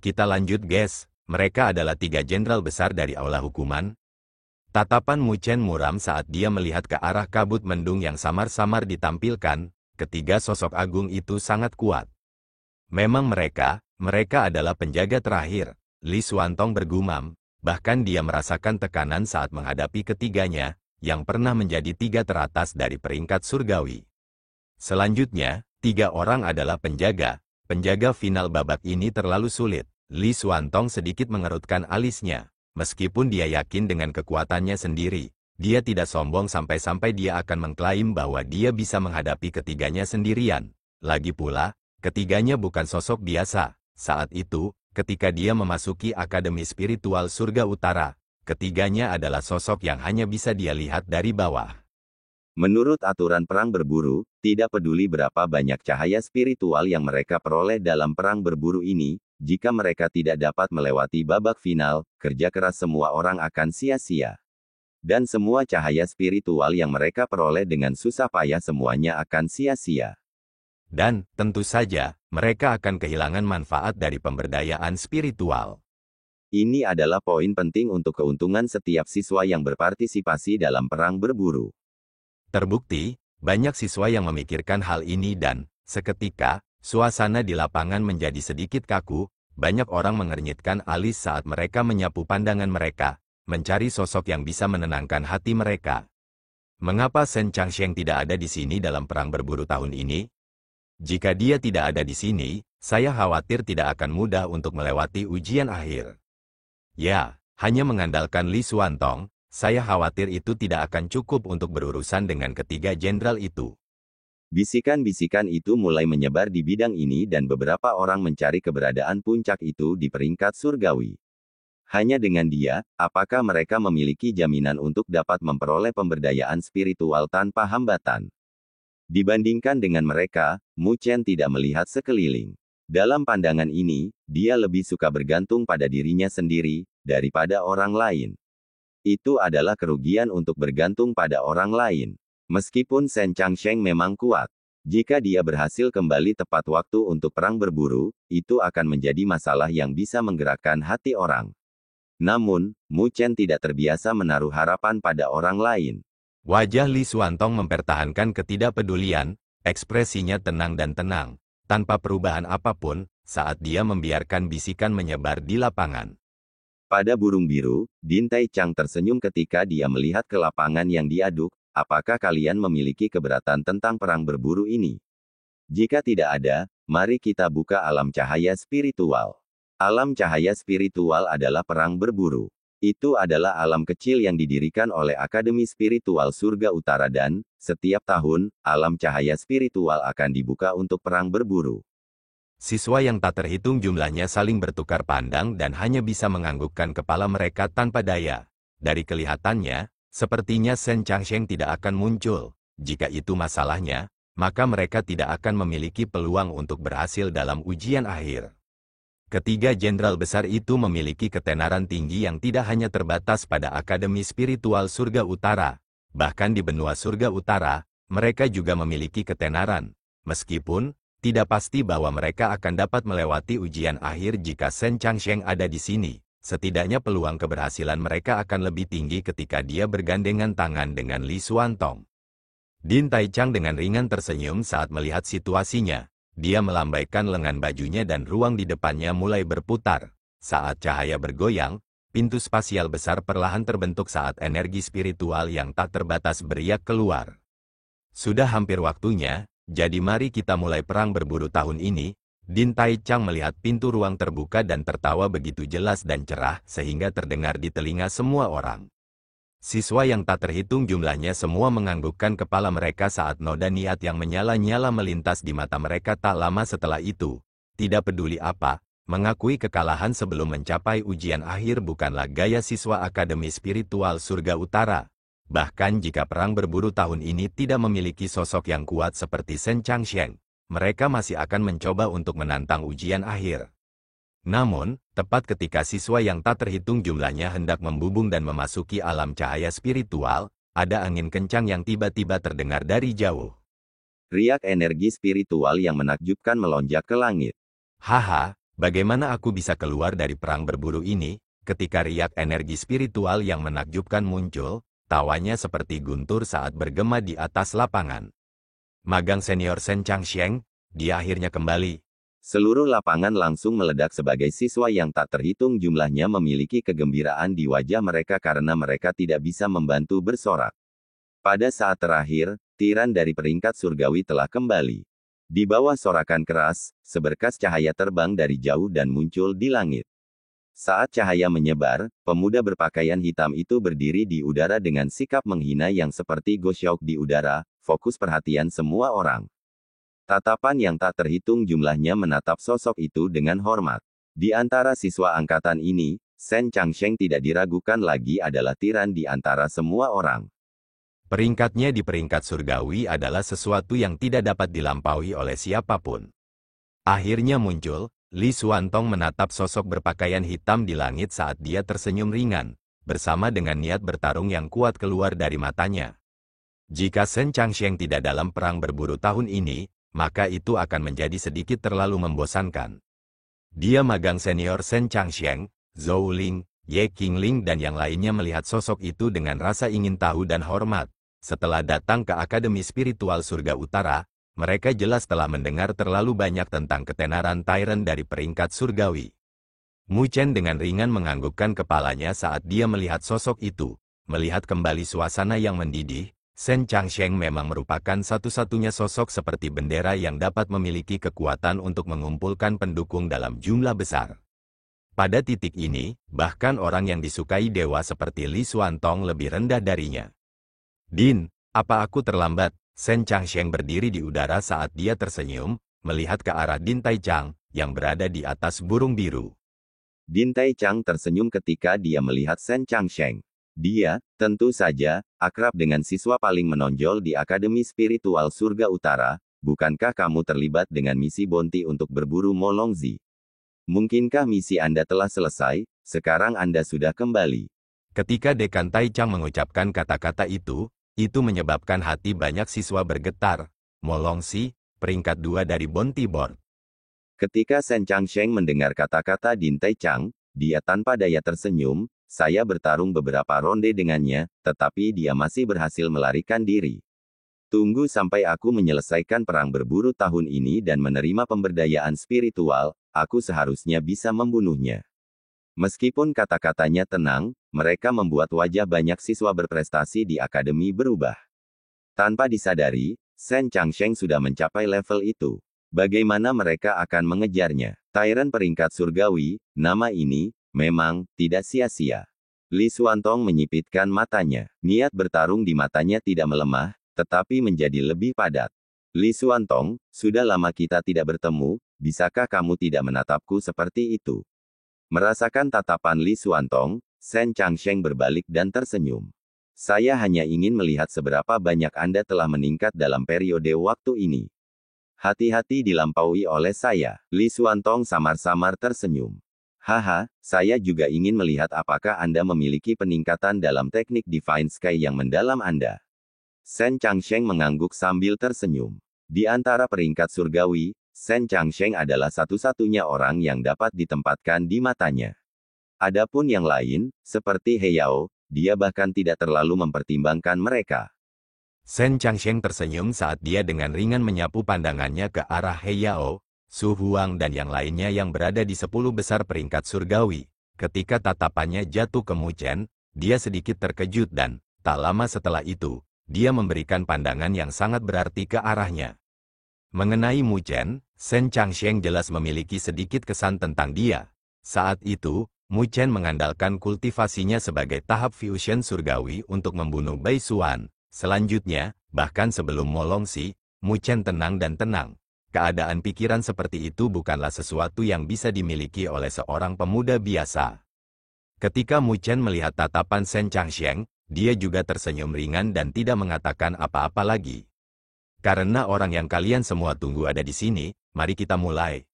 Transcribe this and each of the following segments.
Kita lanjut guys, mereka adalah 3 jenderal besar dari aula hukuman. Tatapan Mu Chen muram saat dia melihat ke arah kabut mendung yang samar-samar ditampilkan. Ketiga sosok agung itu sangat kuat. Memang mereka adalah penjaga terakhir, Li Xuantong bergumam. Bahkan dia merasakan tekanan saat menghadapi ketiganya, yang pernah menjadi 3 teratas dari peringkat surgawi. Selanjutnya, 3 orang adalah penjaga. Penjaga final babak ini terlalu sulit. Li Xuantong sedikit mengerutkan alisnya. Meskipun dia yakin dengan kekuatannya sendiri, dia tidak sombong sampai-sampai dia akan mengklaim bahwa dia bisa menghadapi ketiganya sendirian. Lagi pula, ketiganya bukan sosok biasa. Saat itu, ketika dia memasuki Akademi Spiritual Surga Utara, ketiganya adalah sosok yang hanya bisa dia lihat dari bawah. Menurut aturan perang berburu, tidak peduli berapa banyak cahaya spiritual yang mereka peroleh dalam perang berburu ini, jika mereka tidak dapat melewati babak final, kerja keras semua orang akan sia-sia. Dan semua cahaya spiritual yang mereka peroleh dengan susah payah semuanya akan sia-sia. Dan, tentu saja, mereka akan kehilangan manfaat dari pemberdayaan spiritual. Ini adalah poin penting untuk keuntungan setiap siswa yang berpartisipasi dalam perang berburu. Terbukti, banyak siswa yang memikirkan hal ini dan, seketika, suasana di lapangan menjadi sedikit kaku. Banyak orang mengernyitkan alis saat mereka menyapu pandangan mereka, mencari sosok yang bisa menenangkan hati mereka. Mengapa Shen Changsheng tidak ada di sini dalam perang berburu tahun ini? Jika dia tidak ada di sini, saya khawatir tidak akan mudah untuk melewati ujian akhir. Ya, hanya mengandalkan Li Xuantong, saya khawatir itu tidak akan cukup untuk berurusan dengan ketiga jenderal itu. Bisikan-bisikan itu mulai menyebar di bidang ini dan beberapa orang mencari keberadaan puncak itu di peringkat surgawi. Hanya dengan dia, apakah mereka memiliki jaminan untuk dapat memperoleh pemberdayaan spiritual tanpa hambatan? Dibandingkan dengan mereka, Mu Chen tidak melihat sekeliling. Dalam pandangan ini, dia lebih suka bergantung pada dirinya sendiri, daripada orang lain. Itu adalah kerugian untuk bergantung pada orang lain. Meskipun Shen Changsheng memang kuat, jika dia berhasil kembali tepat waktu untuk perang berburu, itu akan menjadi masalah yang bisa menggerakkan hati orang. Namun, Mu Chen tidak terbiasa menaruh harapan pada orang lain. Wajah Li Xuantong mempertahankan ketidakpedulian, ekspresinya tenang dan tenang, tanpa perubahan apapun, saat dia membiarkan bisikan menyebar di lapangan. Pada burung biru, Din Tai Chang tersenyum ketika dia melihat ke lapangan yang diaduk. Apakah kalian memiliki keberatan tentang perang berburu ini? Jika tidak ada, mari kita buka alam cahaya spiritual. Alam cahaya spiritual adalah perang berburu. Itu adalah alam kecil yang didirikan oleh Akademi Spiritual Surga Utara dan, setiap tahun, alam cahaya spiritual akan dibuka untuk perang berburu. Siswa yang tak terhitung jumlahnya saling bertukar pandang dan hanya bisa menganggukkan kepala mereka tanpa daya. Dari kelihatannya, sepertinya Shen Changsheng tidak akan muncul. Jika itu masalahnya, maka mereka tidak akan memiliki peluang untuk berhasil dalam ujian akhir. Ketiga jenderal besar itu memiliki ketenaran tinggi yang tidak hanya terbatas pada Akademi Spiritual Surga Utara. Bahkan di benua Surga Utara, mereka juga memiliki ketenaran. Meskipun, tidak pasti bahwa mereka akan dapat melewati ujian akhir jika Shen Changsheng ada di sini. Setidaknya peluang keberhasilan mereka akan lebih tinggi ketika dia bergandengan tangan dengan Li Xuantong. Din Tai Chang dengan ringan tersenyum saat melihat situasinya. Dia melambaikan lengan bajunya dan ruang di depannya mulai berputar. Saat cahaya bergoyang, pintu spasial besar perlahan terbentuk saat energi spiritual yang tak terbatas beriak keluar. Sudah hampir waktunya, jadi mari kita mulai perang berburu tahun ini. Din Tai Chang melihat pintu ruang terbuka dan tertawa begitu jelas dan cerah sehingga terdengar di telinga semua orang. Siswa yang tak terhitung jumlahnya semua menganggukkan kepala mereka saat noda niat yang menyala-nyala melintas di mata mereka tak lama setelah itu. Tidak peduli apa, mengakui kekalahan sebelum mencapai ujian akhir bukanlah gaya siswa Akademi Spiritual Surga Utara. Bahkan jika perang berburu tahun ini tidak memiliki sosok yang kuat seperti Shen Changsheng, mereka masih akan mencoba untuk menantang ujian akhir. Namun, tepat ketika siswa yang tak terhitung jumlahnya hendak membubung dan memasuki alam cahaya spiritual, ada angin kencang yang tiba-tiba terdengar dari jauh. Riak energi spiritual yang menakjubkan melonjak ke langit. Haha, Bagaimana aku bisa keluar dari perang berburu ini? Ketika riak energi spiritual yang menakjubkan muncul, tawanya seperti guntur saat bergema di atas lapangan. Magang senior Sen Changsheng, dia akhirnya kembali. Seluruh lapangan langsung meledak sebagai siswa yang tak terhitung jumlahnya memiliki kegembiraan di wajah mereka karena mereka tidak bisa membantu bersorak. Pada saat terakhir, tiran dari peringkat surgawi telah kembali. Di bawah sorakan keras, seberkas cahaya terbang dari jauh dan muncul di langit. Saat cahaya menyebar, pemuda berpakaian hitam itu berdiri di udara dengan sikap menghina yang seperti gosyok di udara, fokus perhatian semua orang. Tatapan yang tak terhitung jumlahnya menatap sosok itu dengan hormat. Di antara siswa angkatan ini, Sen Changsheng tidak diragukan lagi adalah tiran di antara semua orang. Peringkatnya di peringkat surgawi adalah sesuatu yang tidak dapat dilampaui oleh siapapun. Akhirnya muncul, Li Xuantong menatap sosok berpakaian hitam di langit saat dia tersenyum ringan, bersama dengan niat bertarung yang kuat keluar dari matanya. Jika Sen Changsheng tidak dalam perang berburu tahun ini, maka itu akan menjadi sedikit terlalu membosankan. Dia magang senior Sen Changsheng, Zhou Ling, Ye Qingling dan yang lainnya melihat sosok itu dengan rasa ingin tahu dan hormat. Setelah datang ke Akademi Spiritual Surga Utara, mereka jelas telah mendengar terlalu banyak tentang ketenaran Tyrant dari peringkat surgawi. Mu Chen dengan ringan menganggukkan kepalanya saat dia melihat sosok itu. Melihat kembali suasana yang mendidih, Sen Changsheng memang merupakan satu-satunya sosok seperti bendera yang dapat memiliki kekuatan untuk mengumpulkan pendukung dalam jumlah besar. Pada titik ini, bahkan orang yang disukai dewa seperti Li Xuantong lebih rendah darinya. Din, apa aku terlambat? Sen Changsheng berdiri di udara saat dia tersenyum, melihat ke arah Din Taichang, yang berada di atas burung biru. Din Taichang tersenyum ketika dia melihat Sen Changsheng. Dia, tentu saja, akrab dengan siswa paling menonjol di Akademi Spiritual Surga Utara. Bukankah kamu terlibat dengan misi Bounty untuk berburu Molongzi? Mungkinkah misi Anda telah selesai, sekarang Anda sudah kembali? Ketika Dekan Taichang mengucapkan kata-kata itu menyebabkan hati banyak siswa bergetar. Molongzi, peringkat 2 dari Bounty Board. Ketika Sen Changsheng mendengar kata-kata Din Taichang, dia tanpa daya tersenyum. Saya bertarung beberapa ronde dengannya, tetapi dia masih berhasil melarikan diri. Tunggu sampai aku menyelesaikan perang berburu tahun ini dan menerima pemberdayaan spiritual, aku seharusnya bisa membunuhnya. Meskipun kata-katanya tenang, mereka membuat wajah banyak siswa berprestasi di akademi berubah. Tanpa disadari, Sen Changsheng sudah mencapai level itu. Bagaimana mereka akan mengejarnya? Tyrant peringkat surgawi, nama ini memang tidak sia-sia. Li Xuantong menyipitkan matanya. Niat bertarung di matanya tidak melemah, tetapi menjadi lebih padat. Li Xuantong, sudah lama kita tidak bertemu, bisakah kamu tidak menatapku seperti itu? Merasakan tatapan Li Xuantong, Sen Changsheng berbalik dan tersenyum. Saya hanya ingin melihat seberapa banyak Anda telah meningkat dalam periode waktu ini. Hati-hati dilampaui oleh saya. Li Xuantong samar-samar tersenyum. Haha, saya juga ingin melihat apakah Anda memiliki peningkatan dalam teknik Divine Sky yang mendalam Anda. Sen Changsheng mengangguk sambil tersenyum. Di antara peringkat surgawi, Sen Changsheng adalah satu-satunya orang yang dapat ditempatkan di matanya. Adapun yang lain, seperti He Yao, dia bahkan tidak terlalu mempertimbangkan mereka. Sen Changsheng tersenyum saat dia dengan ringan menyapu pandangannya ke arah He Yao, Su Huang dan yang lainnya yang berada di 10 besar peringkat surgawi. Ketika tatapannya jatuh ke Mu Chen, dia sedikit terkejut dan, tak lama setelah itu, dia memberikan pandangan yang sangat berarti ke arahnya. Mengenai Mu Chen, Sen Changsheng jelas memiliki sedikit kesan tentang dia. Saat itu, Mu Chen mengandalkan kultivasinya sebagai tahap fusion surgawi untuk membunuh Bai Xuan. Selanjutnya, bahkan sebelum Molongzi, Mu Chen tenang dan tenang. Keadaan pikiran seperti itu bukanlah sesuatu yang bisa dimiliki oleh seorang pemuda biasa. Ketika Mu Chen melihat tatapan Sen Changsheng, dia juga tersenyum ringan dan tidak mengatakan apa-apa lagi. Karena orang yang kalian semua tunggu ada di sini, mari kita mulai.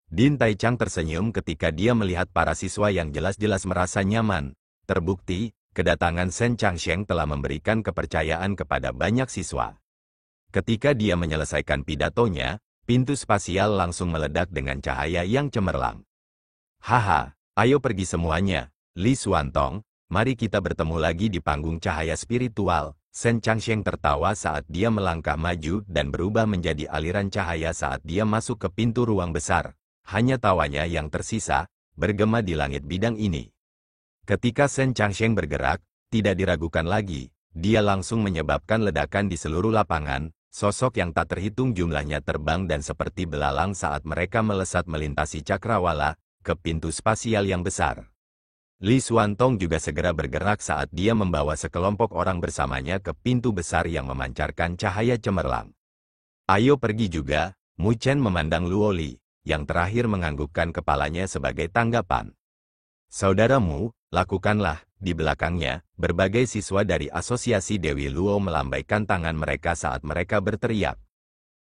Din Taichang tersenyum ketika dia melihat para siswa yang jelas-jelas merasa nyaman. Terbukti, kedatangan Sen Changsheng telah memberikan kepercayaan kepada banyak siswa. Ketika dia menyelesaikan pidatonya, pintu spasial langsung meledak dengan cahaya yang cemerlang. Haha, ayo pergi semuanya, Li Xuantong, mari kita bertemu lagi di panggung cahaya spiritual. Shen Changsheng tertawa saat dia melangkah maju dan berubah menjadi aliran cahaya saat dia masuk ke pintu ruang besar. Hanya tawanya yang tersisa, bergema di langit bidang ini. Ketika Shen Changsheng bergerak, tidak diragukan lagi, dia langsung menyebabkan ledakan di seluruh lapangan. Sosok yang tak terhitung jumlahnya terbang dan seperti belalang saat mereka melesat melintasi cakrawala ke pintu spasial yang besar. Li Xuantong juga segera bergerak saat dia membawa sekelompok orang bersamanya ke pintu besar yang memancarkan cahaya cemerlang. Ayo pergi juga, Mu Chen memandang Luo Li, yang terakhir menganggukkan kepalanya sebagai tanggapan. Saudaramu, lakukanlah. Di belakangnya, berbagai siswa dari Asosiasi Dewi Luo melambaikan tangan mereka saat mereka berteriak.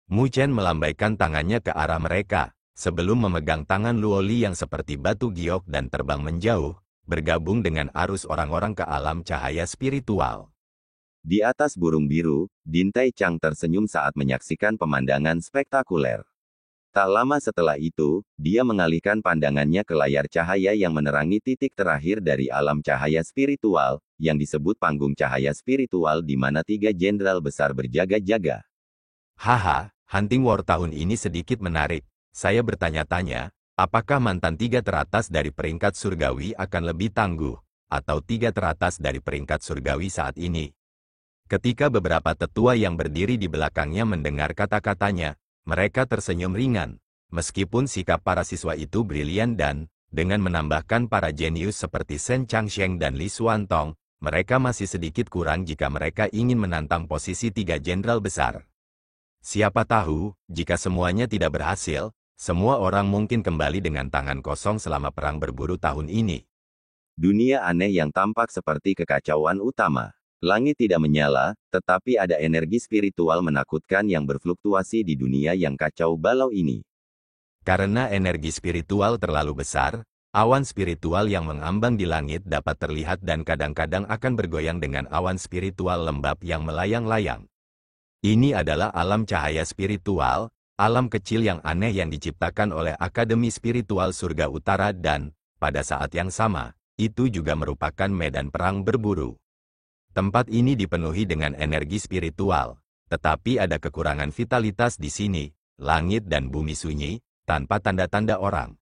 Mu Chen melambaikan tangannya ke arah mereka, sebelum memegang tangan Luo Li yang seperti batu giok dan terbang menjauh, bergabung dengan arus orang-orang ke alam cahaya spiritual. Di atas burung biru, Din Tai Chang tersenyum saat menyaksikan pemandangan spektakuler. Tak lama setelah itu, dia mengalihkan pandangannya ke layar cahaya yang menerangi titik terakhir dari alam cahaya spiritual, yang disebut panggung cahaya spiritual di mana 3 jenderal besar berjaga-jaga. Haha, Hunting War tahun ini sedikit menarik. Saya bertanya-tanya, apakah mantan 3 teratas dari peringkat surgawi akan lebih tangguh, atau 3 teratas dari peringkat surgawi saat ini? Ketika beberapa tetua yang berdiri di belakangnya mendengar kata-katanya, mereka tersenyum ringan, meskipun sikap para siswa itu brilian dan, dengan menambahkan para jenius seperti Shen Changsheng dan Li Xuantong, mereka masih sedikit kurang jika mereka ingin menantang posisi 3 jenderal besar. Siapa tahu, jika semuanya tidak berhasil, semua orang mungkin kembali dengan tangan kosong selama perang berburu tahun ini. Dunia aneh yang tampak seperti kekacauan utama. Langit tidak menyala, tetapi ada energi spiritual menakutkan yang berfluktuasi di dunia yang kacau balau ini. Karena energi spiritual terlalu besar, awan spiritual yang mengambang di langit dapat terlihat dan kadang-kadang akan bergoyang dengan awan spiritual lembab yang melayang-layang. Ini adalah alam cahaya spiritual, alam kecil yang aneh yang diciptakan oleh Akademi Spiritual Surga Utara dan, pada saat yang sama, itu juga merupakan medan perang berburu. Tempat ini dipenuhi dengan energi spiritual, tetapi ada kekurangan vitalitas di sini, langit dan bumi sunyi, tanpa tanda-tanda orang.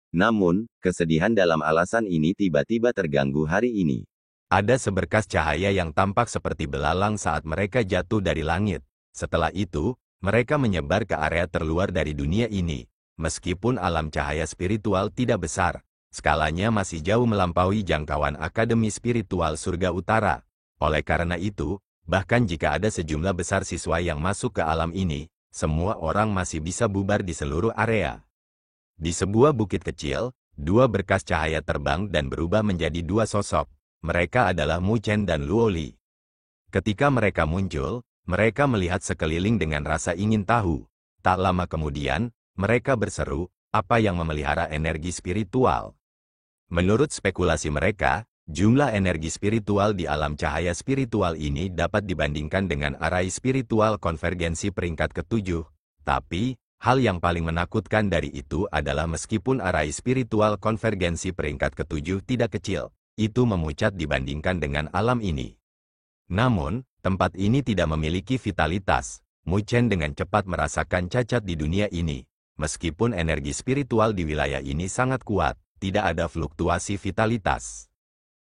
Namun, kesedihan dalam alasan ini tiba-tiba terganggu hari ini. Ada seberkas cahaya yang tampak seperti belalang saat mereka jatuh dari langit. Setelah itu, mereka menyebar ke area terluar dari dunia ini. Meskipun alam cahaya spiritual tidak besar, skalanya masih jauh melampaui jangkauan Akademi Spiritual Surga Utara. Oleh karena itu, bahkan jika ada sejumlah besar siswa yang masuk ke alam ini, semua orang masih bisa bubar di seluruh area. Di sebuah bukit kecil, 2 berkas cahaya terbang dan berubah menjadi 2 sosok. Mereka adalah Mu Chen dan Luo Li. Ketika mereka muncul, mereka melihat sekeliling dengan rasa ingin tahu. Tak lama kemudian, mereka berseru, apa yang memelihara energi spiritual? Menurut spekulasi mereka, jumlah energi spiritual di alam cahaya spiritual ini dapat dibandingkan dengan arai spiritual konvergensi peringkat ke-7. Tapi, hal yang paling menakutkan dari itu adalah meskipun arai spiritual konvergensi peringkat ke-7 tidak kecil, itu memucat dibandingkan dengan alam ini. Namun, tempat ini tidak memiliki vitalitas. Mu Chen dengan cepat merasakan cacat di dunia ini. Meskipun energi spiritual di wilayah ini sangat kuat, tidak ada fluktuasi vitalitas.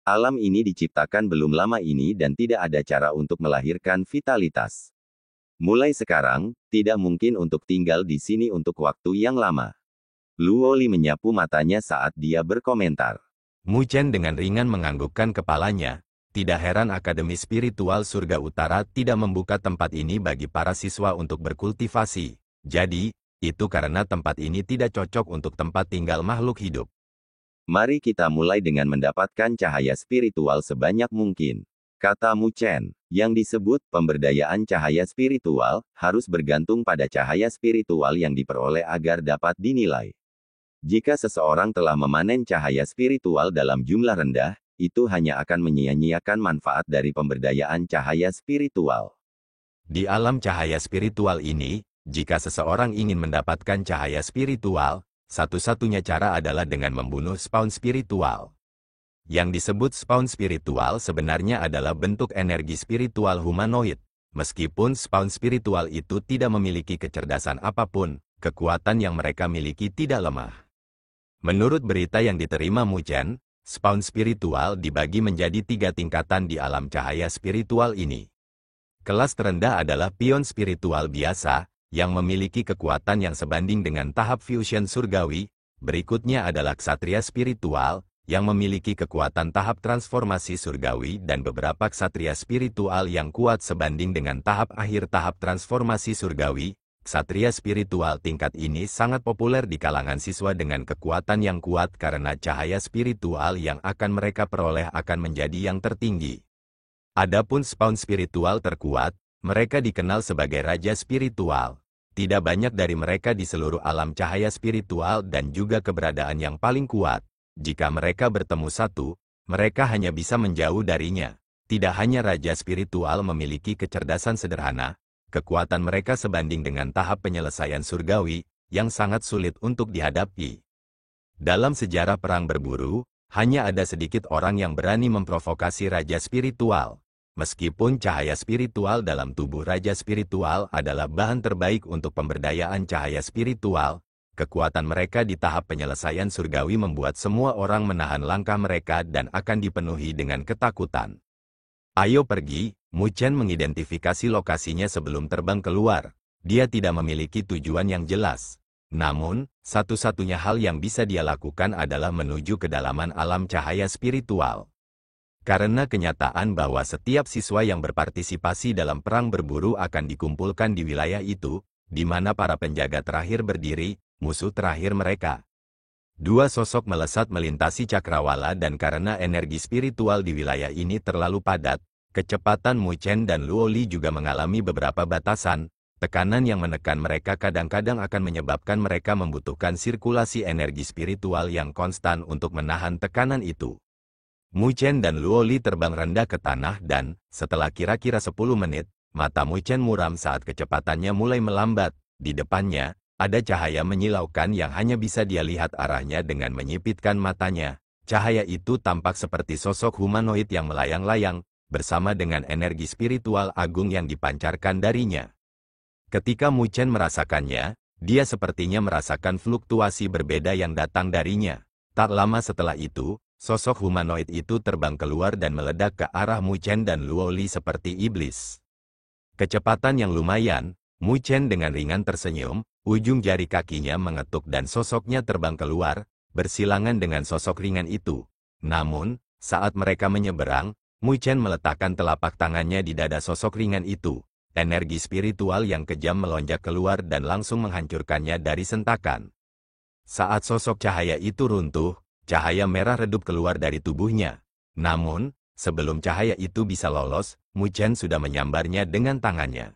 Alam ini diciptakan belum lama ini dan tidak ada cara untuk melahirkan vitalitas. Mulai sekarang, tidak mungkin untuk tinggal di sini untuk waktu yang lama. Luo Li menyapu matanya saat dia berkomentar. Mu Chen dengan ringan menganggukkan kepalanya. Tidak heran Akademi Spiritual Surga Utara tidak membuka tempat ini bagi para siswa untuk berkultivasi. Jadi, itu karena tempat ini tidak cocok untuk tempat tinggal makhluk hidup. Mari kita mulai dengan mendapatkan cahaya spiritual sebanyak mungkin. Kata Mu Chen, yang disebut pemberdayaan cahaya spiritual, harus bergantung pada cahaya spiritual yang diperoleh agar dapat dinilai. Jika seseorang telah memanen cahaya spiritual dalam jumlah rendah, itu hanya akan menyia-nyiakan manfaat dari pemberdayaan cahaya spiritual. Di alam cahaya spiritual ini, Jika seseorang ingin mendapatkan cahaya spiritual, satu-satunya cara adalah dengan membunuh spawn spiritual. Yang disebut spawn spiritual sebenarnya adalah bentuk energi spiritual humanoid. Meskipun spawn spiritual itu tidak memiliki kecerdasan apapun, kekuatan yang mereka miliki tidak lemah. Menurut berita yang diterima Mu Chen, spawn spiritual dibagi menjadi 3 tingkatan di alam cahaya spiritual ini. Kelas terendah adalah pion spiritual biasa, yang memiliki kekuatan yang sebanding dengan tahap fusion surgawi. Berikutnya adalah ksatria spiritual, yang memiliki kekuatan tahap transformasi surgawi dan beberapa ksatria spiritual yang kuat sebanding dengan tahap akhir tahap transformasi surgawi. Ksatria spiritual tingkat ini sangat populer di kalangan siswa dengan kekuatan yang kuat karena cahaya spiritual yang akan mereka peroleh akan menjadi yang tertinggi. Adapun spawn spiritual terkuat, mereka dikenal sebagai raja spiritual. Tidak banyak dari mereka di seluruh alam cahaya spiritual dan juga keberadaan yang paling kuat. Jika mereka bertemu satu, mereka hanya bisa menjauh darinya. Tidak hanya raja spiritual memiliki kecerdasan sederhana, kekuatan mereka sebanding dengan tahap penyelesaian surgawi, yang sangat sulit untuk dihadapi. Dalam sejarah perang berburu, hanya ada sedikit orang yang berani memprovokasi raja spiritual. Meskipun cahaya spiritual dalam tubuh raja spiritual adalah bahan terbaik untuk pemberdayaan cahaya spiritual, kekuatan mereka di tahap penyelesaian surgawi membuat semua orang menahan langkah mereka dan akan dipenuhi dengan ketakutan. Ayo pergi. Mu Chen mengidentifikasi lokasinya sebelum terbang keluar. Dia tidak memiliki tujuan yang jelas. Namun, satu-satunya hal yang bisa dia lakukan adalah menuju kedalaman alam cahaya spiritual. Karena kenyataan bahwa setiap siswa yang berpartisipasi dalam perang berburu akan dikumpulkan di wilayah itu, di mana para penjaga terakhir berdiri, musuh terakhir mereka. Dua sosok melesat melintasi cakrawala dan karena energi spiritual di wilayah ini terlalu padat, kecepatan Mu Chen dan Luo Li juga mengalami beberapa batasan. Tekanan yang menekan mereka kadang-kadang akan menyebabkan mereka membutuhkan sirkulasi energi spiritual yang konstan untuk menahan tekanan itu. Mu Chen dan Luo Li terbang rendah ke tanah dan, setelah kira-kira 10 menit, mata Mu Chen muram saat kecepatannya mulai melambat. Di depannya, ada cahaya menyilaukan yang hanya bisa dia lihat arahnya dengan menyipitkan matanya. Cahaya itu tampak seperti sosok humanoid yang melayang-layang, bersama dengan energi spiritual agung yang dipancarkan darinya. Ketika Mu Chen merasakannya, dia sepertinya merasakan fluktuasi berbeda yang datang darinya. Tak lama setelah itu, sosok humanoid itu terbang keluar dan meledak ke arah Mu Chen dan Luo Li seperti iblis. Kecepatan yang lumayan, Mu Chen dengan ringan tersenyum, ujung jari kakinya mengetuk dan sosoknya terbang keluar, bersilangan dengan sosok ringan itu. Namun, saat mereka menyeberang, Mu Chen meletakkan telapak tangannya di dada sosok ringan itu. Energi spiritual yang kejam melonjak keluar dan langsung menghancurkannya dari sentakan. Saat sosok cahaya itu runtuh, cahaya merah redup keluar dari tubuhnya. Namun, sebelum cahaya itu bisa lolos, Mu Chen sudah menyambarnya dengan tangannya.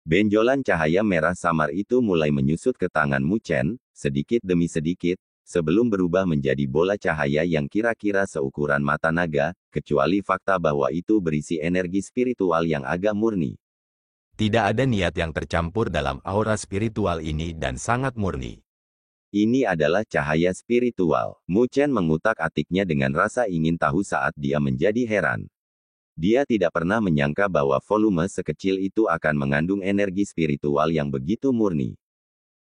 Benjolan cahaya merah samar itu mulai menyusut ke tangan Mu Chen, sedikit demi sedikit, sebelum berubah menjadi bola cahaya yang kira-kira seukuran mata naga, kecuali fakta bahwa itu berisi energi spiritual yang agak murni. Tidak ada niat yang tercampur dalam aura spiritual ini dan sangat murni. Ini adalah cahaya spiritual. Mu Chen mengutak-atiknya dengan rasa ingin tahu saat dia menjadi heran. Dia tidak pernah menyangka bahwa volume sekecil itu akan mengandung energi spiritual yang begitu murni.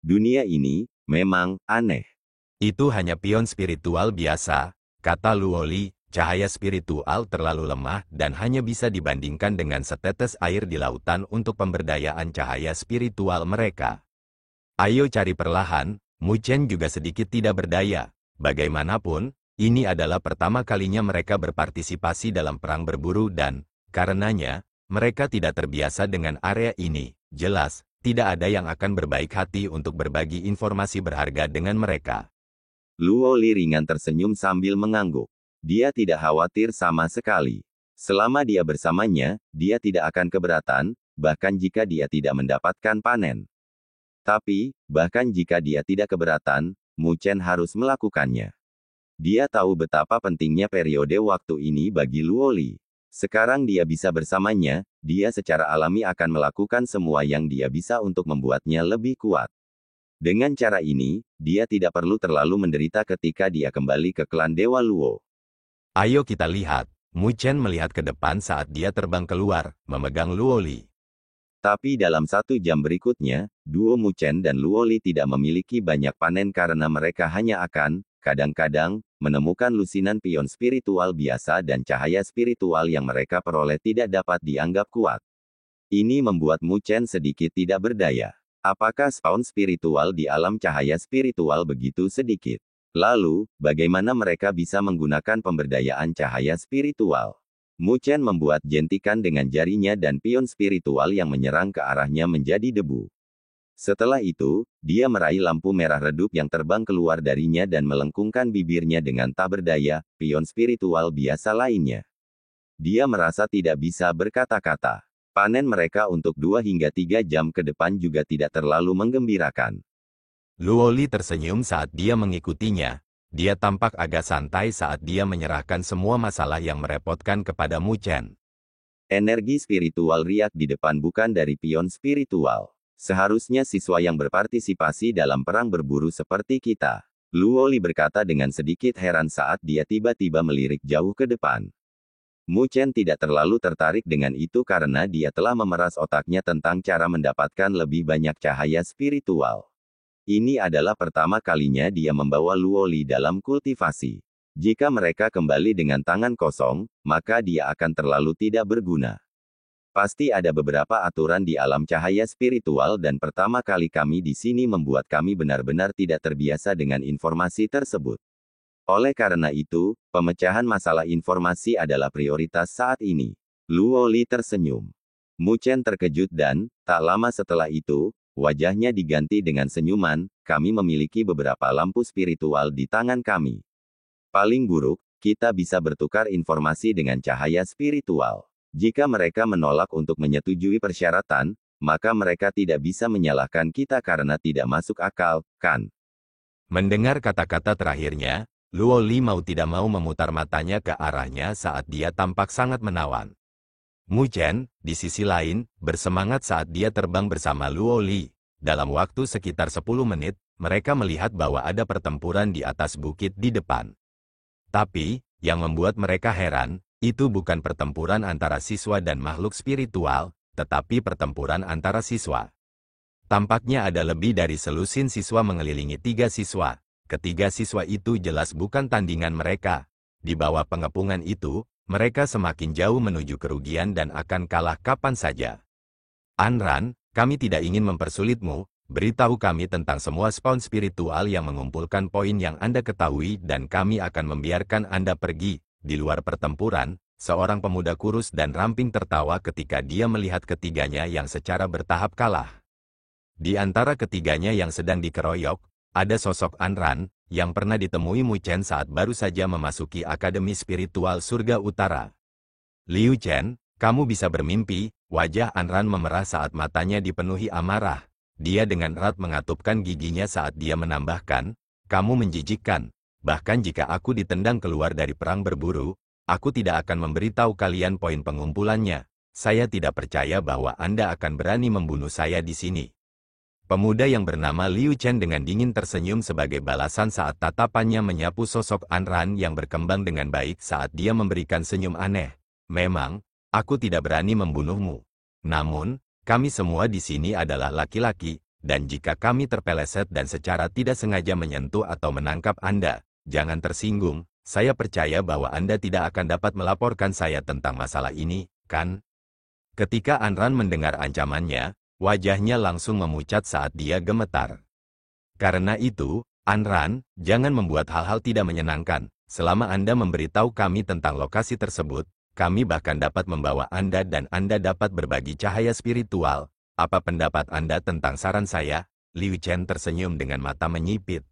Dunia ini, memang, aneh. Itu hanya pion spiritual biasa, kata Luo Li. Cahaya spiritual terlalu lemah dan hanya bisa dibandingkan dengan setetes air di lautan untuk pemberdayaan cahaya spiritual mereka. Ayo cari perlahan. Mu Chen juga sedikit tidak berdaya. Bagaimanapun, ini adalah pertama kalinya mereka berpartisipasi dalam perang berburu dan, karenanya, mereka tidak terbiasa dengan area ini. Jelas, tidak ada yang akan berbaik hati untuk berbagi informasi berharga dengan mereka. Luo Li ringan tersenyum sambil mengangguk. Dia tidak khawatir sama sekali. Selama dia bersamanya, dia tidak akan keberatan, bahkan jika dia tidak mendapatkan panen. Tapi, bahkan jika dia tidak keberatan, Mu Chen harus melakukannya. Dia tahu betapa pentingnya periode waktu ini bagi Luo Li. Sekarang dia bisa bersamanya, dia secara alami akan melakukan semua yang dia bisa untuk membuatnya lebih kuat. Dengan cara ini, dia tidak perlu terlalu menderita ketika dia kembali ke klan Dewa Luo. Ayo kita lihat. Mu Chen melihat ke depan saat dia terbang keluar, memegang Luo Li. Tapi dalam 1 jam berikutnya, duo Mu Chen dan Luo Li tidak memiliki banyak panen karena mereka hanya akan, kadang-kadang, menemukan lusinan pion spiritual biasa dan cahaya spiritual yang mereka peroleh tidak dapat dianggap kuat. Ini membuat Mu Chen sedikit tidak berdaya. Apakah spawn spiritual di alam cahaya spiritual begitu sedikit? Lalu, bagaimana mereka bisa menggunakan pemberdayaan cahaya spiritual? Mu Chen membuat jentikan dengan jarinya dan pion spiritual yang menyerang ke arahnya menjadi debu. Setelah itu, dia meraih lampu merah redup yang terbang keluar darinya dan melengkungkan bibirnya dengan tak berdaya, pion spiritual biasa lainnya. Dia merasa tidak bisa berkata-kata. Panen mereka untuk 2 hingga 3 jam ke depan juga tidak terlalu menggembirakan. Luo Li tersenyum saat dia mengikutinya. Dia tampak agak santai saat dia menyerahkan semua masalah yang merepotkan kepada Mu Chen. Energi spiritual riak di depan bukan dari pion spiritual. Seharusnya siswa yang berpartisipasi dalam perang berburu seperti kita. Luo Li berkata dengan sedikit heran saat dia tiba-tiba melirik jauh ke depan. Mu Chen tidak terlalu tertarik dengan itu karena dia telah memeras otaknya tentang cara mendapatkan lebih banyak cahaya spiritual. Ini adalah pertama kalinya dia membawa Luo Li dalam kultivasi. Jika mereka kembali dengan tangan kosong, maka dia akan terlalu tidak berguna. Pasti ada beberapa aturan di alam cahaya spiritual dan pertama kali kami di sini membuat kami benar-benar tidak terbiasa dengan informasi tersebut. Oleh karena itu, pemecahan masalah informasi adalah prioritas saat ini. Luo Li tersenyum. Mu Chen terkejut dan, tak lama setelah itu, wajahnya diganti dengan senyuman. Kami memiliki beberapa lampu spiritual di tangan kami. Paling buruk, kita bisa bertukar informasi dengan cahaya spiritual. Jika mereka menolak untuk menyetujui persyaratan, maka mereka tidak bisa menyalahkan kita karena tidak masuk akal, kan? Mendengar kata-kata terakhirnya, Luo Li mau tidak mau memutar matanya ke arahnya saat dia tampak sangat menawan. Mu Chen, di sisi lain, bersemangat saat dia terbang bersama Luo Li. Dalam waktu sekitar 10 menit, mereka melihat bahwa ada pertempuran di atas bukit di depan. Tapi, yang membuat mereka heran, itu bukan pertempuran antara siswa dan makhluk spiritual, tetapi pertempuran antara siswa. Tampaknya ada lebih dari selusin siswa mengelilingi 3 siswa. Ketiga siswa itu jelas bukan tandingan mereka. Di bawah pengepungan itu, mereka semakin jauh menuju kerugian dan akan kalah kapan saja. Anran, kami tidak ingin mempersulitmu, beritahu kami tentang semua spawn spiritual yang mengumpulkan poin yang Anda ketahui dan kami akan membiarkan Anda pergi. Di luar pertempuran, seorang pemuda kurus dan ramping tertawa ketika dia melihat ketiganya yang secara bertahap kalah. Di antara ketiganya yang sedang dikeroyok, ada sosok Anran, yang pernah ditemui Mu Chen saat baru saja memasuki Akademi Spiritual Surga Utara. Liu Chen, kamu bisa bermimpi. Wajah Anran memerah saat matanya dipenuhi amarah. Dia dengan erat mengatupkan giginya saat dia menambahkan, kamu menjijikkan. Bahkan jika aku ditendang keluar dari perang berburu, aku tidak akan memberitahu kalian poin pengumpulannya. Saya tidak percaya bahwa Anda akan berani membunuh saya di sini. Pemuda yang bernama Liu Chen dengan dingin tersenyum sebagai balasan saat tatapannya menyapu sosok Anran yang berkembang dengan baik saat dia memberikan senyum aneh. Memang, aku tidak berani membunuhmu. Namun, kami semua di sini adalah laki-laki, dan jika kami terpeleset dan secara tidak sengaja menyentuh atau menangkap Anda, jangan tersinggung, saya percaya bahwa Anda tidak akan dapat melaporkan saya tentang masalah ini, kan? Ketika Anran mendengar ancamannya, wajahnya langsung memucat saat dia gemetar. Karena itu, Anran, jangan membuat hal-hal tidak menyenangkan. Selama Anda memberitahu kami tentang lokasi tersebut, kami bahkan dapat membawa Anda dan Anda dapat berbagi cahaya spiritual. Apa pendapat Anda tentang saran saya? Liu Chen tersenyum dengan mata menyipit.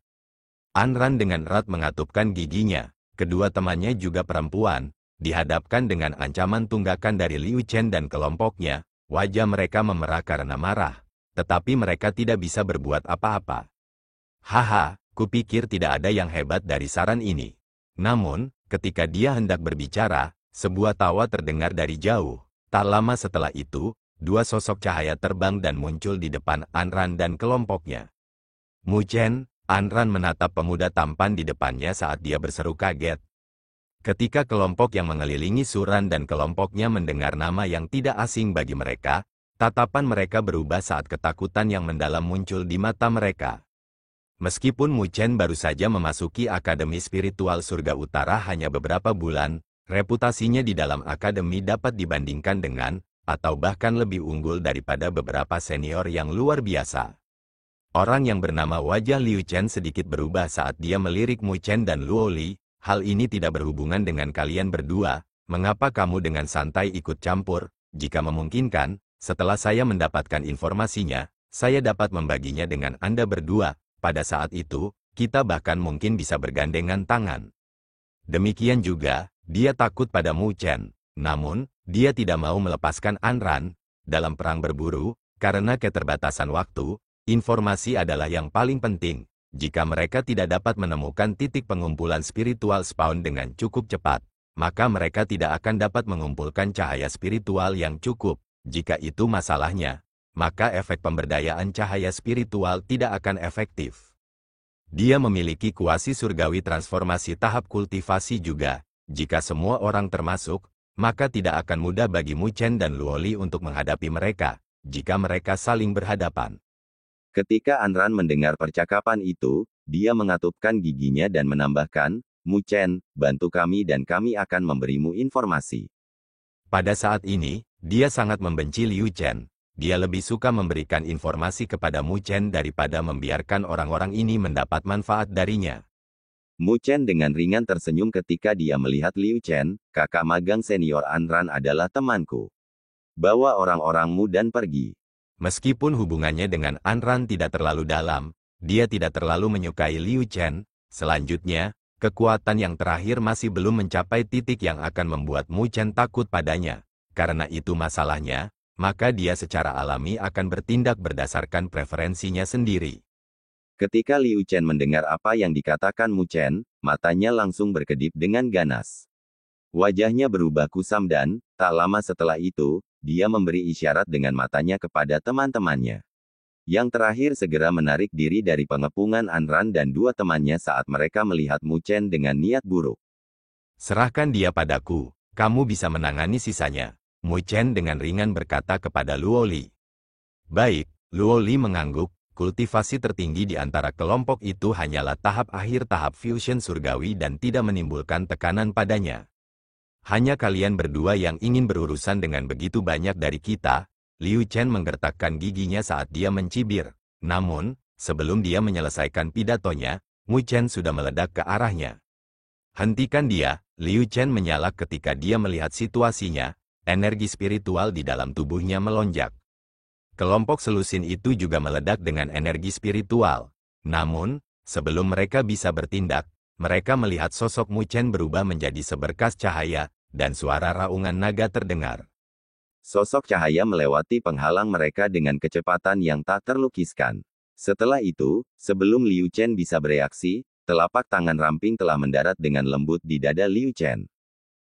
Anran dengan erat mengatupkan giginya. Kedua temannya juga perempuan. Dihadapkan dengan ancaman tunggakan dari Liu Chen dan kelompoknya, wajah mereka memerah karena marah. Tetapi mereka tidak bisa berbuat apa-apa. Haha, kupikir tidak ada yang hebat dari saran ini. Namun, ketika dia hendak berbicara, Sebuah tawa terdengar dari jauh. Tak lama setelah itu, dua sosok cahaya terbang dan muncul di depan Anran dan kelompoknya. Mu Chen, Anran menatap pemuda tampan di depannya saat dia berseru kaget. Ketika kelompok yang mengelilingi Suran dan kelompoknya mendengar nama yang tidak asing bagi mereka, tatapan mereka berubah saat ketakutan yang mendalam muncul di mata mereka. Meskipun Mu Chen baru saja memasuki Akademi Spiritual Surga Utara hanya beberapa bulan, reputasinya di dalam akademi dapat dibandingkan dengan, atau bahkan lebih unggul daripada beberapa senior yang luar biasa. Orang yang bernama wajah Liu Chen sedikit berubah saat dia melirik Mu Chen dan Luo Li. Hal ini tidak berhubungan dengan kalian berdua. Mengapa kamu dengan santai ikut campur? Jika memungkinkan, setelah saya mendapatkan informasinya, saya dapat membaginya dengan Anda berdua. Pada saat itu, kita bahkan mungkin bisa bergandengan tangan. Demikian juga, dia takut pada Mu Chen. Namun, dia tidak mau melepaskan Anran dalam perang berburu, karena keterbatasan waktu. Informasi adalah yang paling penting. Jika mereka tidak dapat menemukan titik pengumpulan spiritual spawn dengan cukup cepat, maka mereka tidak akan dapat mengumpulkan cahaya spiritual yang cukup. Jika itu masalahnya, maka efek pemberdayaan cahaya spiritual tidak akan efektif. Dia memiliki kuasi surgawi transformasi tahap kultivasi juga. Jika semua orang termasuk, maka tidak akan mudah bagi Mu Chen dan Luo Li untuk menghadapi mereka, jika mereka saling berhadapan. Ketika Anran mendengar percakapan itu, dia mengatupkan giginya dan menambahkan, Mu Chen, bantu kami dan kami akan memberimu informasi. Pada saat ini, dia sangat membenci Liu Chen. Dia lebih suka memberikan informasi kepada Mu Chen daripada membiarkan orang-orang ini mendapat manfaat darinya. Mu Chen dengan ringan tersenyum ketika dia melihat Liu Chen, kakak magang senior Anran adalah temanku. Bawa orang-orangmu dan pergi. Meskipun hubungannya dengan Anran tidak terlalu dalam, dia tidak terlalu menyukai Liu Chen. Selanjutnya, kekuatan yang terakhir masih belum mencapai titik yang akan membuat Mu Chen takut padanya. Karena itu masalahnya, maka dia secara alami akan bertindak berdasarkan preferensinya sendiri. Ketika Liu Chen mendengar apa yang dikatakan Mu Chen, matanya langsung berkedip dengan ganas. Wajahnya berubah kusam dan, tak lama setelah itu, dia memberi isyarat dengan matanya kepada teman-temannya. Yang terakhir segera menarik diri dari pengepungan Anran dan dua temannya saat mereka melihat Mu Chen dengan niat buruk. Serahkan dia padaku, kamu bisa menangani sisanya. Mu Chen dengan ringan berkata kepada Luo Li. Baik, Luo Li mengangguk. Kultivasi tertinggi di antara kelompok itu hanyalah tahap akhir tahap fusion surgawi dan tidak menimbulkan tekanan padanya. Hanya kalian berdua yang ingin berurusan dengan begitu banyak dari kita. Liu Chen menggertakkan giginya saat dia mencibir. Namun, sebelum dia menyelesaikan pidatonya, Mu Chen sudah meledak ke arahnya. Hentikan dia, Liu Chen menyalak ketika dia melihat situasinya. Energi spiritual di dalam tubuhnya melonjak. Kelompok selusin itu juga meledak dengan energi spiritual. Namun, sebelum mereka bisa bertindak, mereka melihat sosok Mu Chen berubah menjadi seberkas cahaya, dan suara raungan naga terdengar. Sosok cahaya melewati penghalang mereka dengan kecepatan yang tak terlukiskan. Setelah itu, sebelum Liu Chen bisa bereaksi, telapak tangan ramping telah mendarat dengan lembut di dada Liu Chen.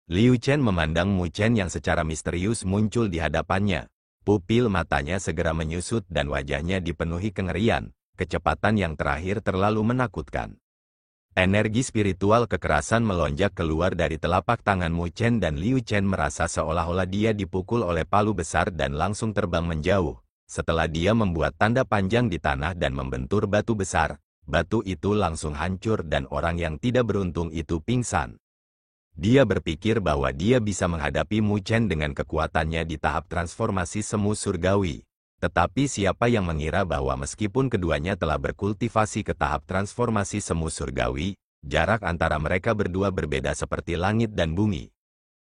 Liu Chen memandang Mu Chen yang secara misterius muncul di hadapannya. Pupil matanya segera menyusut dan wajahnya dipenuhi kengerian. Kecepatan yang terakhir terlalu menakutkan. Energi spiritual kekerasan melonjak keluar dari telapak tangan Mu Chen dan Liu Chen merasa seolah-olah dia dipukul oleh palu besar dan langsung terbang menjauh. Setelah dia membuat tanda panjang di tanah dan membentur batu besar, batu itu langsung hancur dan orang yang tidak beruntung itu pingsan. Dia berpikir bahwa dia bisa menghadapi Mu Chen dengan kekuatannya di tahap transformasi semu surgawi. Tetapi siapa yang mengira bahwa meskipun keduanya telah berkultivasi ke tahap transformasi semu surgawi, jarak antara mereka berdua berbeda seperti langit dan bumi.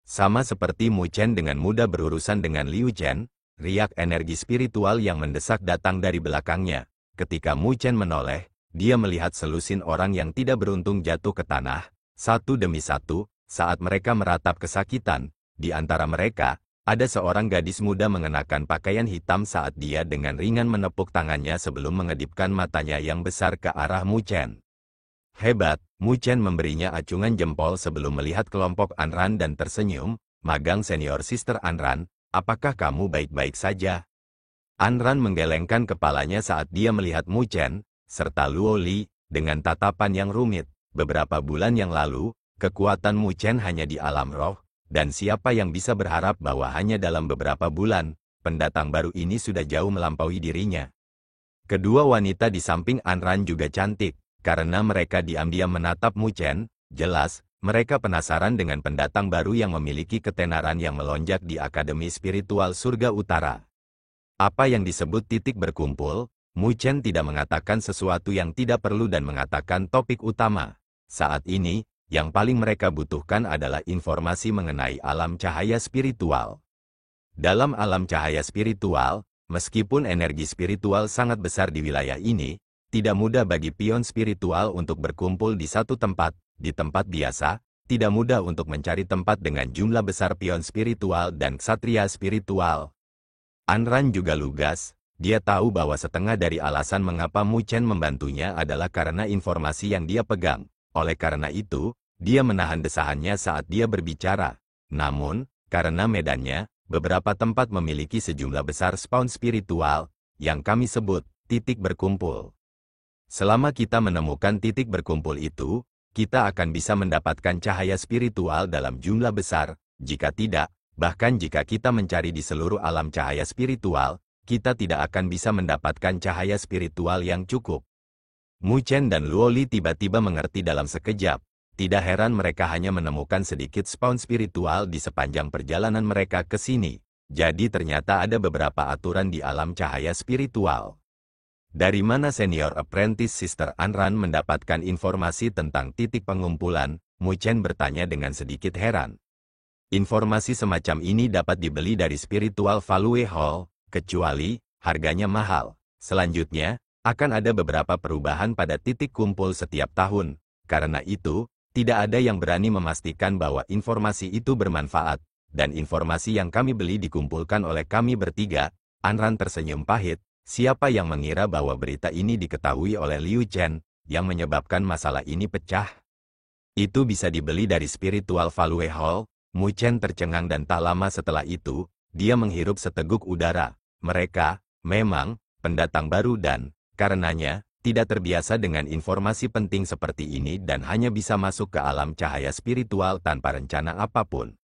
Sama seperti Mu Chen dengan mudah berurusan dengan Liu Chen, riak energi spiritual yang mendesak datang dari belakangnya. Ketika Mu Chen menoleh, dia melihat selusin orang yang tidak beruntung jatuh ke tanah, satu demi satu. Saat mereka meratap kesakitan, di antara mereka, ada seorang gadis muda mengenakan pakaian hitam saat dia dengan ringan menepuk tangannya sebelum mengedipkan matanya yang besar ke arah Mu Chen. Hebat, Mu Chen memberinya acungan jempol sebelum melihat kelompok Anran dan tersenyum. Magang senior Sister Anran, apakah kamu baik-baik saja? Anran menggelengkan kepalanya saat dia melihat Mu Chen, serta Luo Li, dengan tatapan yang rumit. Beberapa bulan yang lalu, kekuatan Mu Chen hanya di alam roh, dan siapa yang bisa berharap bahwa hanya dalam beberapa bulan, pendatang baru ini sudah jauh melampaui dirinya. Kedua wanita di samping Anran juga cantik, karena mereka diam-diam menatap Mu Chen. Jelas, mereka penasaran dengan pendatang baru yang memiliki ketenaran yang melonjak di Akademi Spiritual Surga Utara. Apa yang disebut titik berkumpul, Mu Chen tidak mengatakan sesuatu yang tidak perlu dan mengatakan topik utama. Saat ini, yang paling mereka butuhkan adalah informasi mengenai alam cahaya spiritual. Dalam alam cahaya spiritual, meskipun energi spiritual sangat besar di wilayah ini, tidak mudah bagi pion spiritual untuk berkumpul di satu tempat. Di tempat biasa, tidak mudah untuk mencari tempat dengan jumlah besar pion spiritual dan ksatria spiritual. Anran juga lugas, dia tahu bahwa setengah dari alasan mengapa Mu Chen membantunya adalah karena informasi yang dia pegang. Oleh karena itu, dia menahan desahannya saat dia berbicara. Namun, karena medannya, beberapa tempat memiliki sejumlah besar spawn spiritual, yang kami sebut titik berkumpul. Selama kita menemukan titik berkumpul itu, kita akan bisa mendapatkan cahaya spiritual dalam jumlah besar. Jika tidak, bahkan jika kita mencari di seluruh alam cahaya spiritual, kita tidak akan bisa mendapatkan cahaya spiritual yang cukup. Mu Chen dan Luo Li tiba-tiba mengerti dalam sekejap. Tidak heran mereka hanya menemukan sedikit spawn spiritual di sepanjang perjalanan mereka ke sini. Jadi ternyata ada beberapa aturan di alam cahaya spiritual. Dari mana senior apprentice Sister Anran mendapatkan informasi tentang titik pengumpulan? Mu Chen bertanya dengan sedikit heran. Informasi semacam ini dapat dibeli dari Spiritual Value Hall, kecuali harganya mahal. Selanjutnya, akan ada beberapa perubahan pada titik kumpul setiap tahun. Karena itu, tidak ada yang berani memastikan bahwa informasi itu bermanfaat, dan informasi yang kami beli dikumpulkan oleh kami bertiga. Anran tersenyum pahit. Siapa yang mengira bahwa berita ini diketahui oleh Liu Chen, yang menyebabkan masalah ini pecah? Itu bisa dibeli dari Spiritual Value Hall. Mu Chen tercengang dan tak lama setelah itu, dia menghirup seteguk udara. Mereka, memang, pendatang baru dan, karenanya, tidak terbiasa dengan informasi penting seperti ini dan hanya bisa masuk ke alam cahaya spiritual tanpa rencana apapun.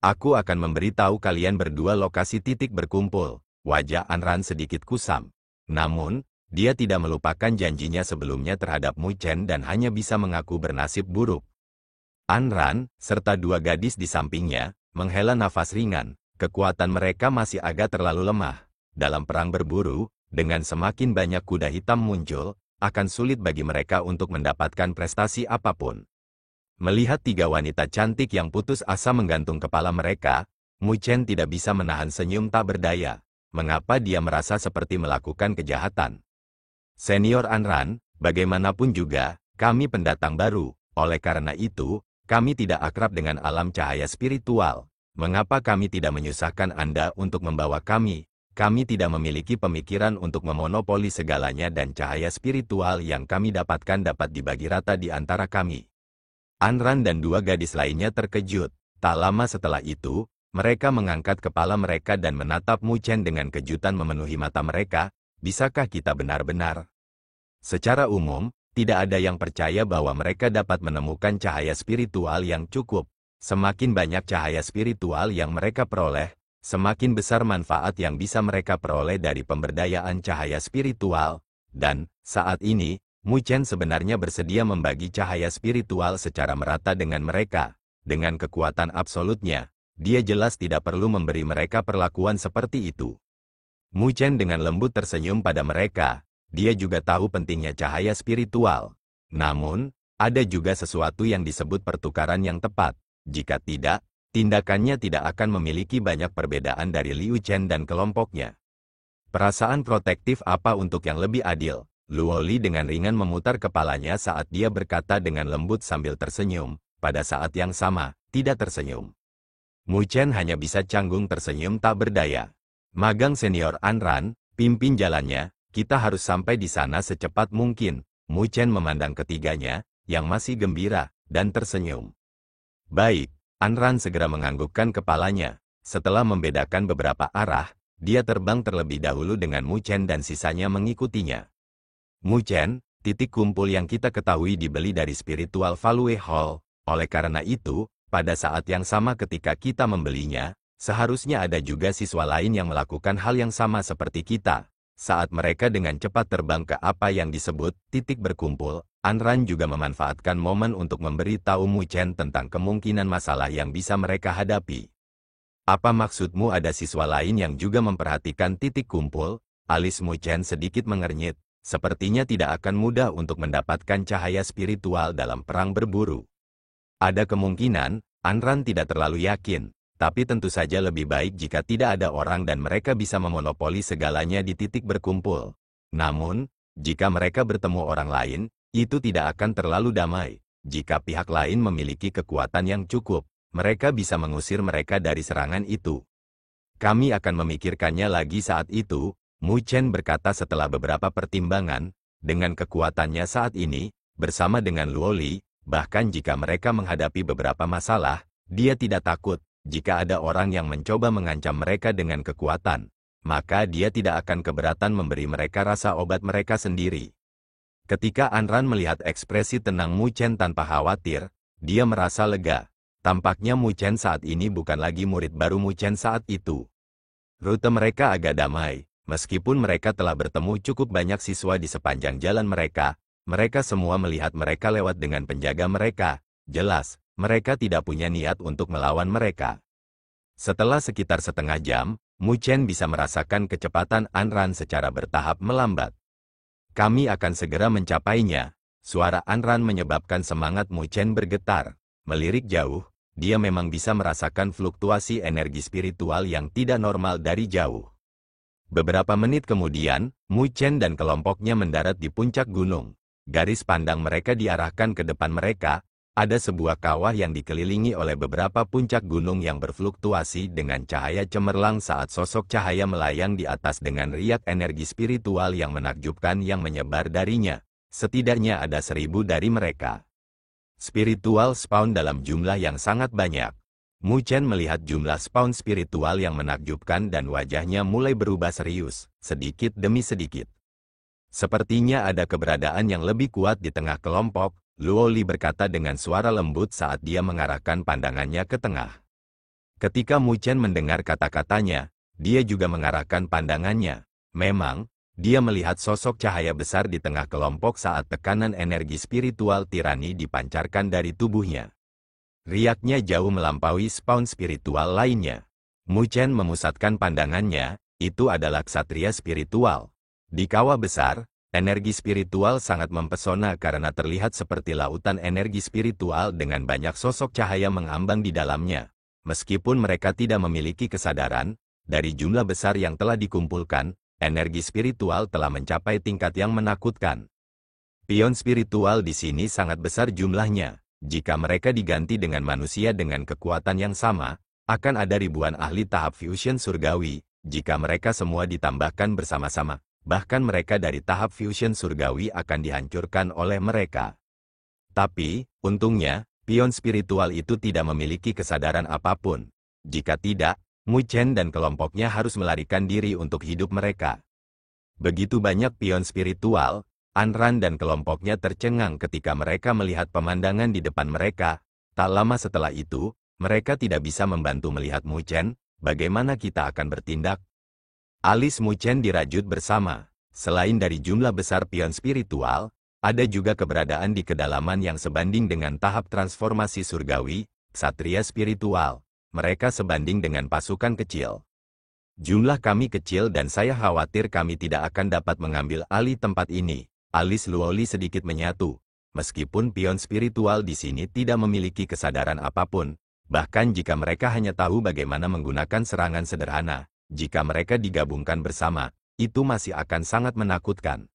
Aku akan memberitahu kalian berdua lokasi titik berkumpul. Wajah Anran sedikit kusam. Namun, dia tidak melupakan janjinya sebelumnya terhadap Mu Chen dan hanya bisa mengaku bernasib buruk. Anran, serta dua gadis di sampingnya, menghela nafas ringan. Kekuatan mereka masih agak terlalu lemah. Dalam perang berburu, dengan semakin banyak kuda hitam muncul, akan sulit bagi mereka untuk mendapatkan prestasi apapun. Melihat tiga wanita cantik yang putus asa menggantung kepala mereka, Mu Chen tidak bisa menahan senyum tak berdaya. Mengapa dia merasa seperti melakukan kejahatan? Senior Anran, bagaimanapun juga, kami pendatang baru. Oleh karena itu, kami tidak akrab dengan alam cahaya spiritual. Mengapa kami tidak menyusahkan Anda untuk membawa kami? Kami tidak memiliki pemikiran untuk memonopoli segalanya dan cahaya spiritual yang kami dapatkan dapat dibagi rata di antara kami. Anran dan dua gadis lainnya terkejut. Tak lama setelah itu, mereka mengangkat kepala mereka dan menatap Mu Chen dengan kejutan memenuhi mata mereka. Bisakah kita benar-benar? Secara umum, tidak ada yang percaya bahwa mereka dapat menemukan cahaya spiritual yang cukup. Semakin banyak cahaya spiritual yang mereka peroleh, semakin besar manfaat yang bisa mereka peroleh dari pemberdayaan cahaya spiritual. Dan, saat ini, Mu Chen sebenarnya bersedia membagi cahaya spiritual secara merata dengan mereka. Dengan kekuatan absolutnya, dia jelas tidak perlu memberi mereka perlakuan seperti itu. Mu Chen dengan lembut tersenyum pada mereka. Dia juga tahu pentingnya cahaya spiritual. Namun, ada juga sesuatu yang disebut pertukaran yang tepat. Jika tidak, tindakannya tidak akan memiliki banyak perbedaan dari Liu Chen dan kelompoknya. Perasaan protektif apa untuk yang lebih adil? Luo Li dengan ringan memutar kepalanya saat dia berkata dengan lembut sambil tersenyum. Pada saat yang sama, tidak tersenyum. Mu Chen hanya bisa canggung tersenyum tak berdaya. Magang senior Anran, pimpin jalannya, kita harus sampai di sana secepat mungkin. Mu Chen memandang ketiganya, yang masih gembira, dan tersenyum. Baik, Anran segera menganggukkan kepalanya. Setelah membedakan beberapa arah, dia terbang terlebih dahulu dengan Mu Chen dan sisanya mengikutinya. Mu Chen, titik kumpul yang kita ketahui dibeli dari Spiritual Value Hall. Oleh karena itu, pada saat yang sama ketika kita membelinya, seharusnya ada juga siswa lain yang melakukan hal yang sama seperti kita. Saat mereka dengan cepat terbang ke apa yang disebut titik berkumpul, Anran juga memanfaatkan momen untuk memberi tahu Mu Chen tentang kemungkinan masalah yang bisa mereka hadapi. Apa maksudmu ada siswa lain yang juga memperhatikan titik kumpul? Alis Mu Chen sedikit mengernyit. Sepertinya tidak akan mudah untuk mendapatkan cahaya spiritual dalam perang berburu. Ada kemungkinan, Anran tidak terlalu yakin. Tapi tentu saja lebih baik jika tidak ada orang dan mereka bisa memonopoli segalanya di titik berkumpul. Namun, jika mereka bertemu orang lain, itu tidak akan terlalu damai. Jika pihak lain memiliki kekuatan yang cukup, mereka bisa mengusir mereka dari serangan itu. Kami akan memikirkannya lagi saat itu, Mu Chen berkata setelah beberapa pertimbangan. Dengan kekuatannya saat ini, bersama dengan Luo Li, bahkan jika mereka menghadapi beberapa masalah, dia tidak takut. Jika ada orang yang mencoba mengancam mereka dengan kekuatan, maka dia tidak akan keberatan memberi mereka rasa obat mereka sendiri. Ketika Anran melihat ekspresi tenang Mu Chen tanpa khawatir, dia merasa lega. Tampaknya Mu Chen saat ini bukan lagi murid baru Mu Chen saat itu. Rute mereka agak damai, meskipun mereka telah bertemu cukup banyak siswa di sepanjang jalan mereka semua melihat mereka lewat dengan penjaga mereka. Jelas, mereka tidak punya niat untuk melawan mereka. Setelah sekitar setengah jam, Mu Chen bisa merasakan kecepatan Anran secara bertahap melambat. Kami akan segera mencapainya. Suara Anran menyebabkan semangat Mu Chen bergetar. Melirik jauh, dia memang bisa merasakan fluktuasi energi spiritual yang tidak normal dari jauh. Beberapa menit kemudian, Mu Chen dan kelompoknya mendarat di puncak gunung. Garis pandang mereka diarahkan ke depan mereka. Ada sebuah kawah yang dikelilingi oleh beberapa puncak gunung yang berfluktuasi dengan cahaya cemerlang saat sosok cahaya melayang di atas dengan riak energi spiritual yang menakjubkan yang menyebar darinya. Setidaknya ada 1000 dari mereka. Spiritual spawn dalam jumlah yang sangat banyak. Mu Chen melihat jumlah spawn spiritual yang menakjubkan dan wajahnya mulai berubah serius, sedikit demi sedikit. Sepertinya ada keberadaan yang lebih kuat di tengah kelompok. Luo Li berkata dengan suara lembut saat dia mengarahkan pandangannya ke tengah. Ketika Mu Chen mendengar kata-katanya, dia juga mengarahkan pandangannya. Memang, dia melihat sosok cahaya besar di tengah kelompok saat tekanan energi spiritual tirani dipancarkan dari tubuhnya. Riaknya jauh melampaui spawn spiritual lainnya. Mu Chen memusatkan pandangannya, itu adalah ksatria spiritual. Di kawah besar, energi spiritual sangat mempesona karena terlihat seperti lautan energi spiritual dengan banyak sosok cahaya mengambang di dalamnya. Meskipun mereka tidak memiliki kesadaran, dari jumlah besar yang telah dikumpulkan, energi spiritual telah mencapai tingkat yang menakutkan. Pion spiritual di sini sangat besar jumlahnya. Jika mereka diganti dengan manusia dengan kekuatan yang sama, akan ada ribuan ahli tahap fusion surgawi, jika mereka semua ditambahkan bersama-sama. Bahkan mereka dari tahap fusion surgawi akan dihancurkan oleh mereka. Tapi, untungnya, pion spiritual itu tidak memiliki kesadaran apapun. Jika tidak, Mu Chen dan kelompoknya harus melarikan diri untuk hidup mereka. Begitu banyak pion spiritual, Anran dan kelompoknya tercengang ketika mereka melihat pemandangan di depan mereka. Tak lama setelah itu, mereka tidak bisa membantu melihat Mu Chen. Bagaimana kita akan bertindak? Alis Mu Chen dirajut bersama. Selain dari jumlah besar pion spiritual, ada juga keberadaan di kedalaman yang sebanding dengan tahap transformasi surgawi, ksatria spiritual. Mereka sebanding dengan pasukan kecil. Jumlah kami kecil dan saya khawatir kami tidak akan dapat mengambil alih tempat ini. Alis Luo Li sedikit menyatu. Meskipun pion spiritual di sini tidak memiliki kesadaran apapun, bahkan jika mereka hanya tahu bagaimana menggunakan serangan sederhana, jika mereka digabungkan bersama, itu masih akan sangat menakutkan.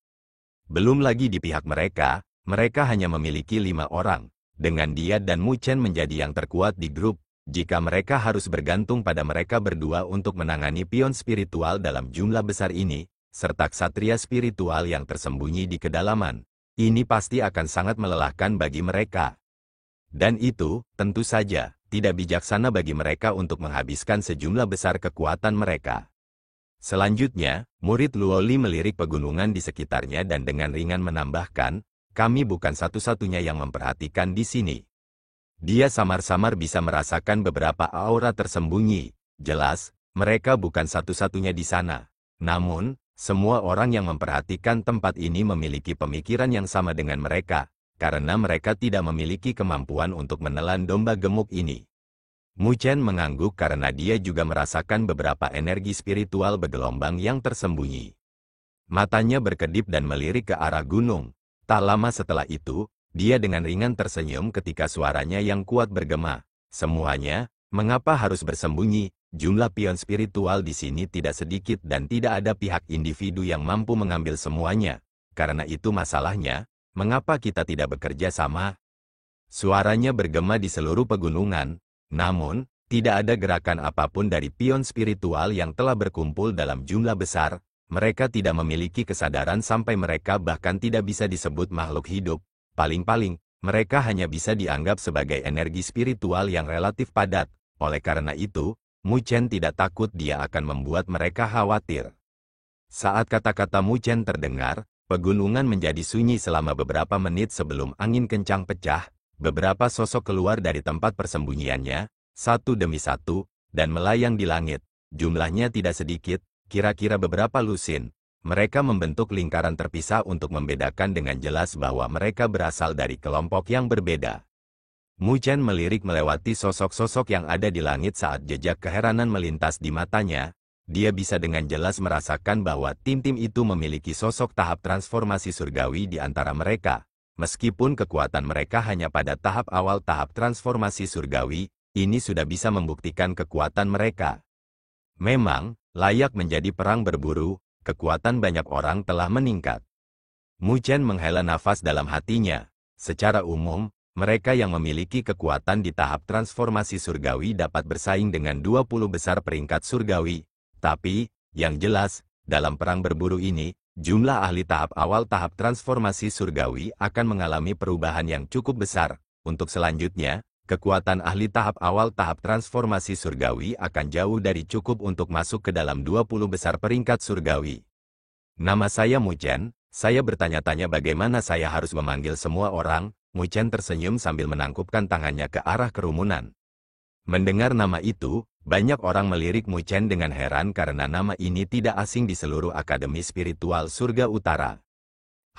Belum lagi di pihak mereka, mereka hanya memiliki 5 orang. Dengan dia dan Mu Chen menjadi yang terkuat di grup, jika mereka harus bergantung pada mereka berdua untuk menangani pion spiritual dalam jumlah besar ini, serta ksatria spiritual yang tersembunyi di kedalaman, Ini pasti akan sangat melelahkan bagi mereka. Dan itu, tentu saja, tidak bijaksana bagi mereka untuk menghabiskan sejumlah besar kekuatan mereka. Selanjutnya, murid Luoli melirik pegunungan di sekitarnya dan dengan ringan menambahkan, kami bukan satu-satunya yang memperhatikan di sini. Dia samar-samar bisa merasakan beberapa aura tersembunyi. Jelas, mereka bukan satu-satunya di sana. Namun, semua orang yang memperhatikan tempat ini memiliki pemikiran yang sama dengan mereka, karena mereka tidak memiliki kemampuan untuk menelan domba gemuk ini. Mu Chen mengangguk karena dia juga merasakan beberapa energi spiritual bergelombang yang tersembunyi. Matanya berkedip dan melirik ke arah gunung. Tak lama setelah itu, dia dengan ringan tersenyum ketika suaranya yang kuat bergema. Semuanya, mengapa harus bersembunyi? Jumlah pion spiritual di sini tidak sedikit dan tidak ada pihak individu yang mampu mengambil semuanya. Karena itu masalahnya, mengapa kita tidak bekerja sama? Suaranya bergema di seluruh pegunungan, namun, tidak ada gerakan apapun dari pion spiritual yang telah berkumpul dalam jumlah besar. Mereka tidak memiliki kesadaran sampai mereka bahkan tidak bisa disebut makhluk hidup. Paling-paling, mereka hanya bisa dianggap sebagai energi spiritual yang relatif padat. Oleh karena itu, Mu Chen tidak takut dia akan membuat mereka khawatir. Saat kata-kata Mu Chen terdengar, pegunungan menjadi sunyi selama beberapa menit sebelum angin kencang pecah. Beberapa sosok keluar dari tempat persembunyiannya, satu demi satu, dan melayang di langit. Jumlahnya tidak sedikit, kira-kira beberapa lusin. Mereka membentuk lingkaran terpisah untuk membedakan dengan jelas bahwa mereka berasal dari kelompok yang berbeda. Mu Chen melirik melewati sosok-sosok yang ada di langit saat jejak keheranan melintas di matanya. Dia bisa dengan jelas merasakan bahwa tim-tim itu memiliki sosok tahap transformasi surgawi di antara mereka. Meskipun kekuatan mereka hanya pada tahap awal tahap transformasi surgawi, ini sudah bisa membuktikan kekuatan mereka. Memang, layak menjadi perang berburu, kekuatan banyak orang telah meningkat. Mu Chen menghela nafas dalam hatinya. Secara umum, mereka yang memiliki kekuatan di tahap transformasi surgawi dapat bersaing dengan 20 besar peringkat surgawi. Tapi, yang jelas, dalam perang berburu ini, jumlah ahli tahap awal tahap transformasi surgawi akan mengalami perubahan yang cukup besar. Untuk selanjutnya, kekuatan ahli tahap awal tahap transformasi surgawi akan jauh dari cukup untuk masuk ke dalam 20 besar peringkat surgawi. Nama saya Mu Chen, saya bertanya-tanya bagaimana saya harus memanggil semua orang. Mu Chen tersenyum sambil menangkupkan tangannya ke arah kerumunan. Mendengar nama itu, banyak orang melirik Mu Chen dengan heran karena nama ini tidak asing di seluruh Akademi Spiritual Surga Utara.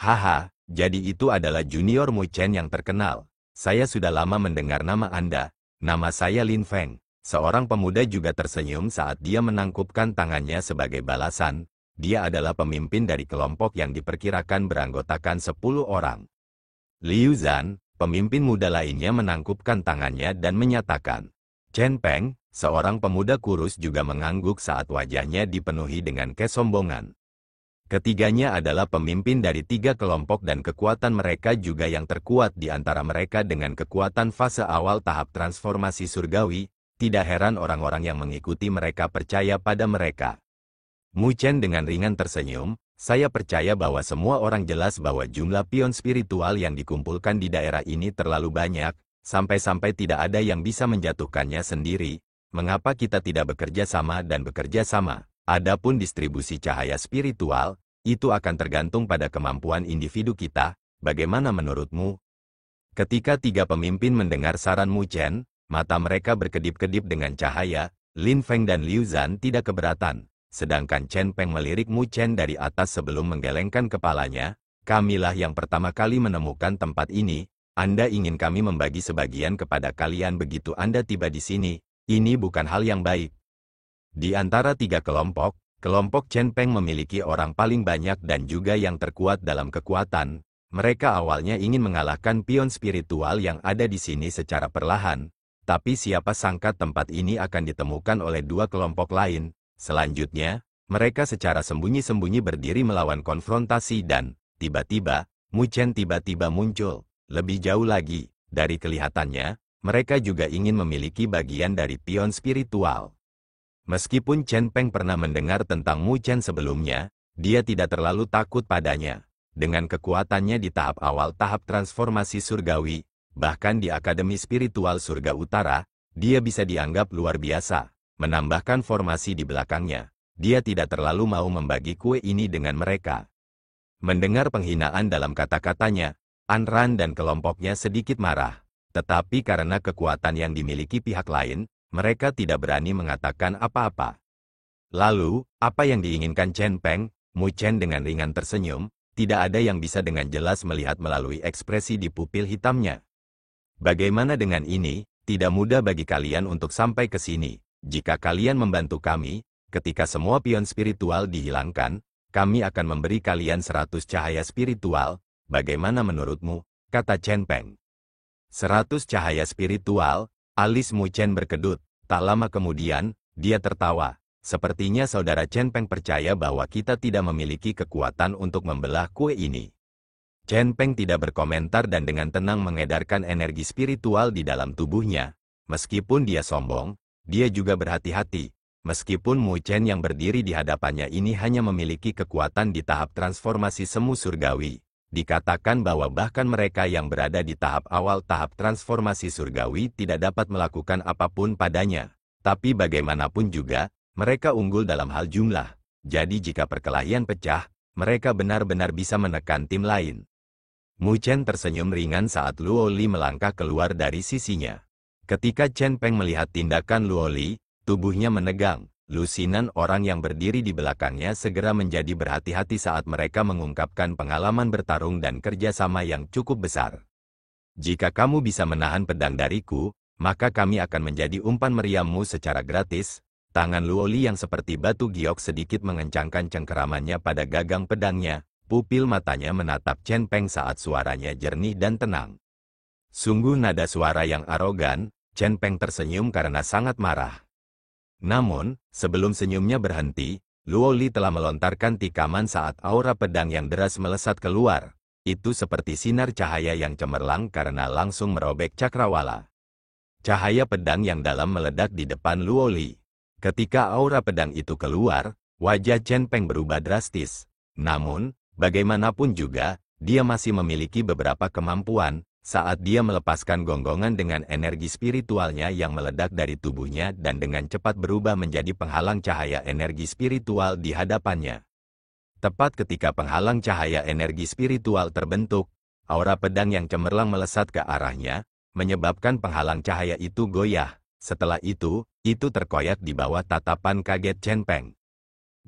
Haha, jadi itu adalah junior Mu Chen yang terkenal. Saya sudah lama mendengar nama Anda. Nama saya Lin Feng. Seorang pemuda juga tersenyum saat dia menangkupkan tangannya sebagai balasan. Dia adalah pemimpin dari kelompok yang diperkirakan beranggotakan 10 orang. Liu Zhan, pemimpin muda lainnya menangkupkan tangannya dan menyatakan. Chen Peng, seorang pemuda kurus juga mengangguk saat wajahnya dipenuhi dengan kesombongan. Ketiganya adalah pemimpin dari 3 kelompok dan kekuatan mereka juga yang terkuat di antara mereka dengan kekuatan fase awal tahap transformasi surgawi. Tidak heran orang-orang yang mengikuti mereka percaya pada mereka. Mu Chen dengan ringan tersenyum, saya percaya bahwa semua orang jelas bahwa jumlah pion spiritual yang dikumpulkan di daerah ini terlalu banyak, sampai-sampai tidak ada yang bisa menjatuhkannya sendiri. Mengapa kita tidak bekerja sama dan bekerja sama? Adapun distribusi cahaya spiritual, itu akan tergantung pada kemampuan individu kita. Bagaimana menurutmu? Ketika 3 pemimpin mendengar saran Mu Chen, mata mereka berkedip-kedip dengan cahaya. Lin Feng dan Liu Zhan tidak keberatan. Sedangkan Chen Peng melirik Mu Chen dari atas sebelum menggelengkan kepalanya. Kamilah yang pertama kali menemukan tempat ini. Anda ingin kami membagi sebagian kepada kalian begitu Anda tiba di sini. Ini bukan hal yang baik. Di antara 3 kelompok, kelompok Chen Peng memiliki orang paling banyak dan juga yang terkuat dalam kekuatan. Mereka awalnya ingin mengalahkan pion spiritual yang ada di sini secara perlahan. Tapi siapa sangka tempat ini akan ditemukan oleh 2 kelompok lain. Selanjutnya, mereka secara sembunyi-sembunyi berdiri melawan konfrontasi dan, tiba-tiba, Mu Chen tiba-tiba muncul. Lebih jauh lagi, dari kelihatannya, mereka juga ingin memiliki bagian dari pion spiritual. Meskipun Chen Peng pernah mendengar tentang Mu Chen sebelumnya, dia tidak terlalu takut padanya. dengan kekuatannya di tahap awal tahap transformasi surgawi, bahkan di Akademi Spiritual Surga Utara, dia bisa dianggap luar biasa. Menambahkan formasi di belakangnya, dia tidak terlalu mau membagi kue ini dengan mereka. Mendengar penghinaan dalam kata-katanya, Ayn Rand dan kelompoknya sedikit marah. Tetapi karena kekuatan yang dimiliki pihak lain, mereka tidak berani mengatakan apa-apa. Lalu, apa yang diinginkan Chen Peng? Mu Chen dengan ringan tersenyum, tidak ada yang bisa dengan jelas melihat melalui ekspresi di pupil hitamnya. Bagaimana dengan ini? Tidak mudah bagi kalian untuk sampai ke sini. Jika kalian membantu kami, ketika semua pion spiritual dihilangkan, kami akan memberi kalian 100 cahaya spiritual. Bagaimana menurutmu? Kata Chen Peng. 100 cahaya spiritual, alis Mu Chen berkedut. Tak lama kemudian, dia tertawa. Sepertinya saudara Chen Peng percaya bahwa kita tidak memiliki kekuatan untuk membelah kue ini. Chen Peng tidak berkomentar dan dengan tenang mengedarkan energi spiritual di dalam tubuhnya. Meskipun dia sombong, dia juga berhati-hati. Meskipun Mu Chen yang berdiri di hadapannya ini hanya memiliki kekuatan di tahap transformasi semu surgawi, dikatakan bahwa bahkan mereka yang berada di tahap awal tahap transformasi surgawi tidak dapat melakukan apapun padanya. Tapi bagaimanapun juga, mereka unggul dalam hal jumlah. Jadi jika perkelahian pecah, mereka benar-benar bisa menekan tim lain. Mu Chen tersenyum ringan saat Luo Li melangkah keluar dari sisinya. Ketika Chen Peng melihat tindakan Luo Li, tubuhnya menegang. Lusinan orang yang berdiri di belakangnya segera menjadi berhati-hati saat mereka mengungkapkan pengalaman bertarung dan kerjasama yang cukup besar. Jika kamu bisa menahan pedang dariku, maka kami akan menjadi umpan meriammu secara gratis. Tangan Luo Li yang seperti batu giok sedikit mengencangkan cengkeramannya pada gagang pedangnya. Pupil matanya menatap Chen Peng saat suaranya jernih dan tenang. Sungguh nada suara yang arogan. Chen Peng tersenyum karena sangat marah. Namun, sebelum senyumnya berhenti, Luo Li telah melontarkan tikaman saat aura pedang yang deras melesat keluar. Itu seperti sinar cahaya yang cemerlang karena langsung merobek cakrawala. Cahaya pedang yang dalam meledak di depan Luo Li. Ketika aura pedang itu keluar, wajah Chen Peng berubah drastis. Namun, bagaimanapun juga, dia masih memiliki beberapa kemampuan. Saat dia melepaskan gonggongan dengan energi spiritualnya yang meledak dari tubuhnya dan dengan cepat berubah menjadi penghalang cahaya energi spiritual di hadapannya. Tepat ketika penghalang cahaya energi spiritual terbentuk, aura pedang yang cemerlang melesat ke arahnya, menyebabkan penghalang cahaya itu goyah. Setelah itu terkoyak di bawah tatapan kaget Chen Peng.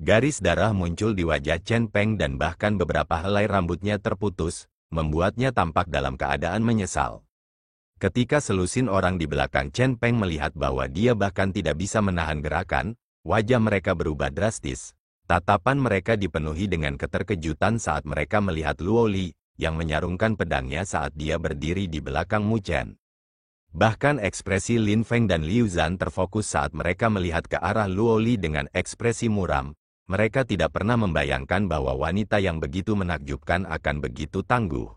Garis darah muncul di wajah Chen Peng dan bahkan beberapa helai rambutnya terputus, membuatnya tampak dalam keadaan menyesal. Ketika selusin orang di belakang Chen Peng melihat bahwa dia bahkan tidak bisa menahan gerakan, wajah mereka berubah drastis. Tatapan mereka dipenuhi dengan keterkejutan saat mereka melihat Luo Li, yang menyarungkan pedangnya saat dia berdiri di belakang Mu Chen. Bahkan ekspresi Lin Feng dan Liu Zhan terfokus saat mereka melihat ke arah Luo Li dengan ekspresi muram. Mereka tidak pernah membayangkan bahwa wanita yang begitu menakjubkan akan begitu tangguh.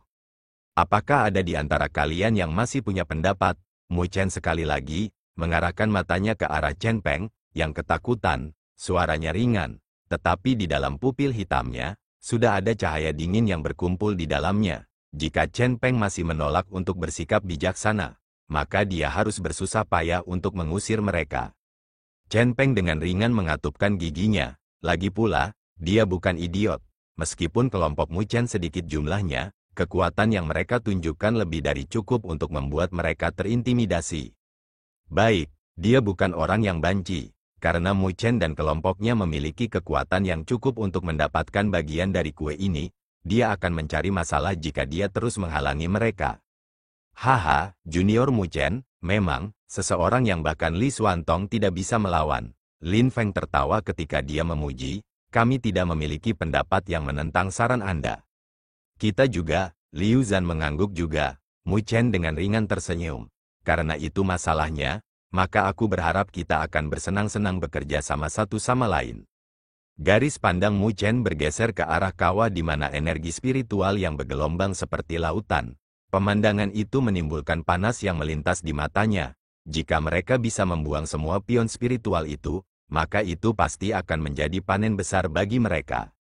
Apakah ada di antara kalian yang masih punya pendapat? Mu Chen sekali lagi, mengarahkan matanya ke arah Chen Peng, yang ketakutan, suaranya ringan. Tetapi di dalam pupil hitamnya, sudah ada cahaya dingin yang berkumpul di dalamnya. Jika Chen Peng masih menolak untuk bersikap bijaksana, maka dia harus bersusah payah untuk mengusir mereka. Chen Peng dengan ringan mengatupkan giginya. Lagi pula, dia bukan idiot. Meskipun kelompok Mu Chen sedikit jumlahnya, kekuatan yang mereka tunjukkan lebih dari cukup untuk membuat mereka terintimidasi. Baik, dia bukan orang yang banci. Karena Mu Chen dan kelompoknya memiliki kekuatan yang cukup untuk mendapatkan bagian dari kue ini, dia akan mencari masalah jika dia terus menghalangi mereka. Haha, Junior Mu Chen, memang, seseorang yang bahkan Li Xuantong tidak bisa melawan. Lin Feng tertawa ketika dia memuji, kami tidak memiliki pendapat yang menentang saran Anda. Kita juga, Liu Zhan mengangguk juga. Mu Chen dengan ringan tersenyum. Karena itu masalahnya, maka aku berharap kita akan bersenang-senang bekerja sama satu sama lain. Garis pandang Mu Chen bergeser ke arah kawah di mana energi spiritual yang bergelombang seperti lautan. Pemandangan itu menimbulkan panas yang melintas di matanya. Jika mereka bisa membuang semua pion spiritual itu, maka itu pasti akan menjadi panen besar bagi mereka.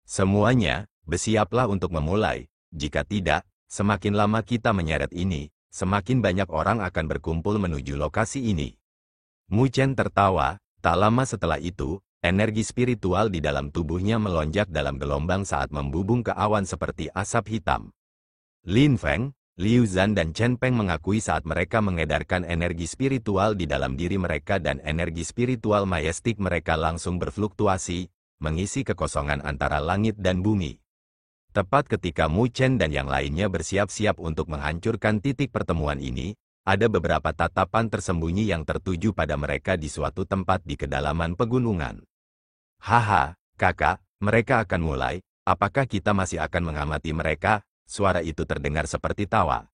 Semuanya, Bersiaplah untuk memulai. Jika tidak, semakin lama kita menyeret ini, semakin banyak orang akan berkumpul menuju lokasi ini. Mu Chen tertawa. Tak lama setelah itu, energi spiritual di dalam tubuhnya melonjak dalam gelombang saat membubung ke awan seperti asap hitam. Lin Feng, Liu Zhan dan Chen Peng mengakui saat mereka mengedarkan energi spiritual di dalam diri mereka dan energi spiritual majestik mereka langsung berfluktuasi, mengisi kekosongan antara langit dan bumi. Tepat ketika Mu Chen dan yang lainnya bersiap-siap untuk menghancurkan titik pertemuan ini, ada beberapa tatapan tersembunyi yang tertuju pada mereka di suatu tempat di kedalaman pegunungan. Haha, kakak, mereka akan mulai, apakah kita masih akan mengamati mereka? Suara itu terdengar seperti tawa.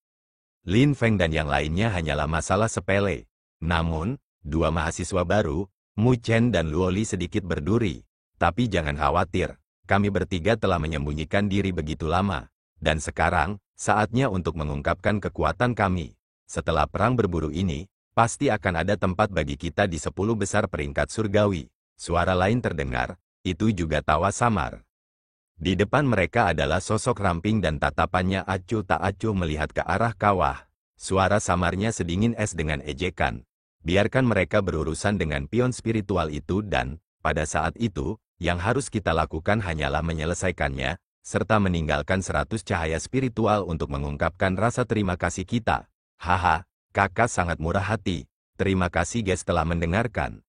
Lin Feng dan yang lainnya hanyalah masalah sepele. Namun, dua mahasiswa baru, Mu Chen dan Luo Li sedikit berduri. Tapi jangan khawatir, kami bertiga telah menyembunyikan diri begitu lama. Dan sekarang, saatnya untuk mengungkapkan kekuatan kami. Setelah perang berburu ini, pasti akan ada tempat bagi kita di 10 besar peringkat surgawi. Suara lain terdengar, itu juga tawa samar. Di depan mereka adalah sosok ramping dan tatapannya acuh tak acuh melihat ke arah kawah. Suara samarnya sedingin es dengan ejekan. Biarkan mereka berurusan dengan pion spiritual itu dan, pada saat itu, yang harus kita lakukan hanyalah menyelesaikannya, serta meninggalkan 100 cahaya spiritual untuk mengungkapkan rasa terima kasih kita. Haha, kakak sangat murah hati. Terima kasih guys telah mendengarkan.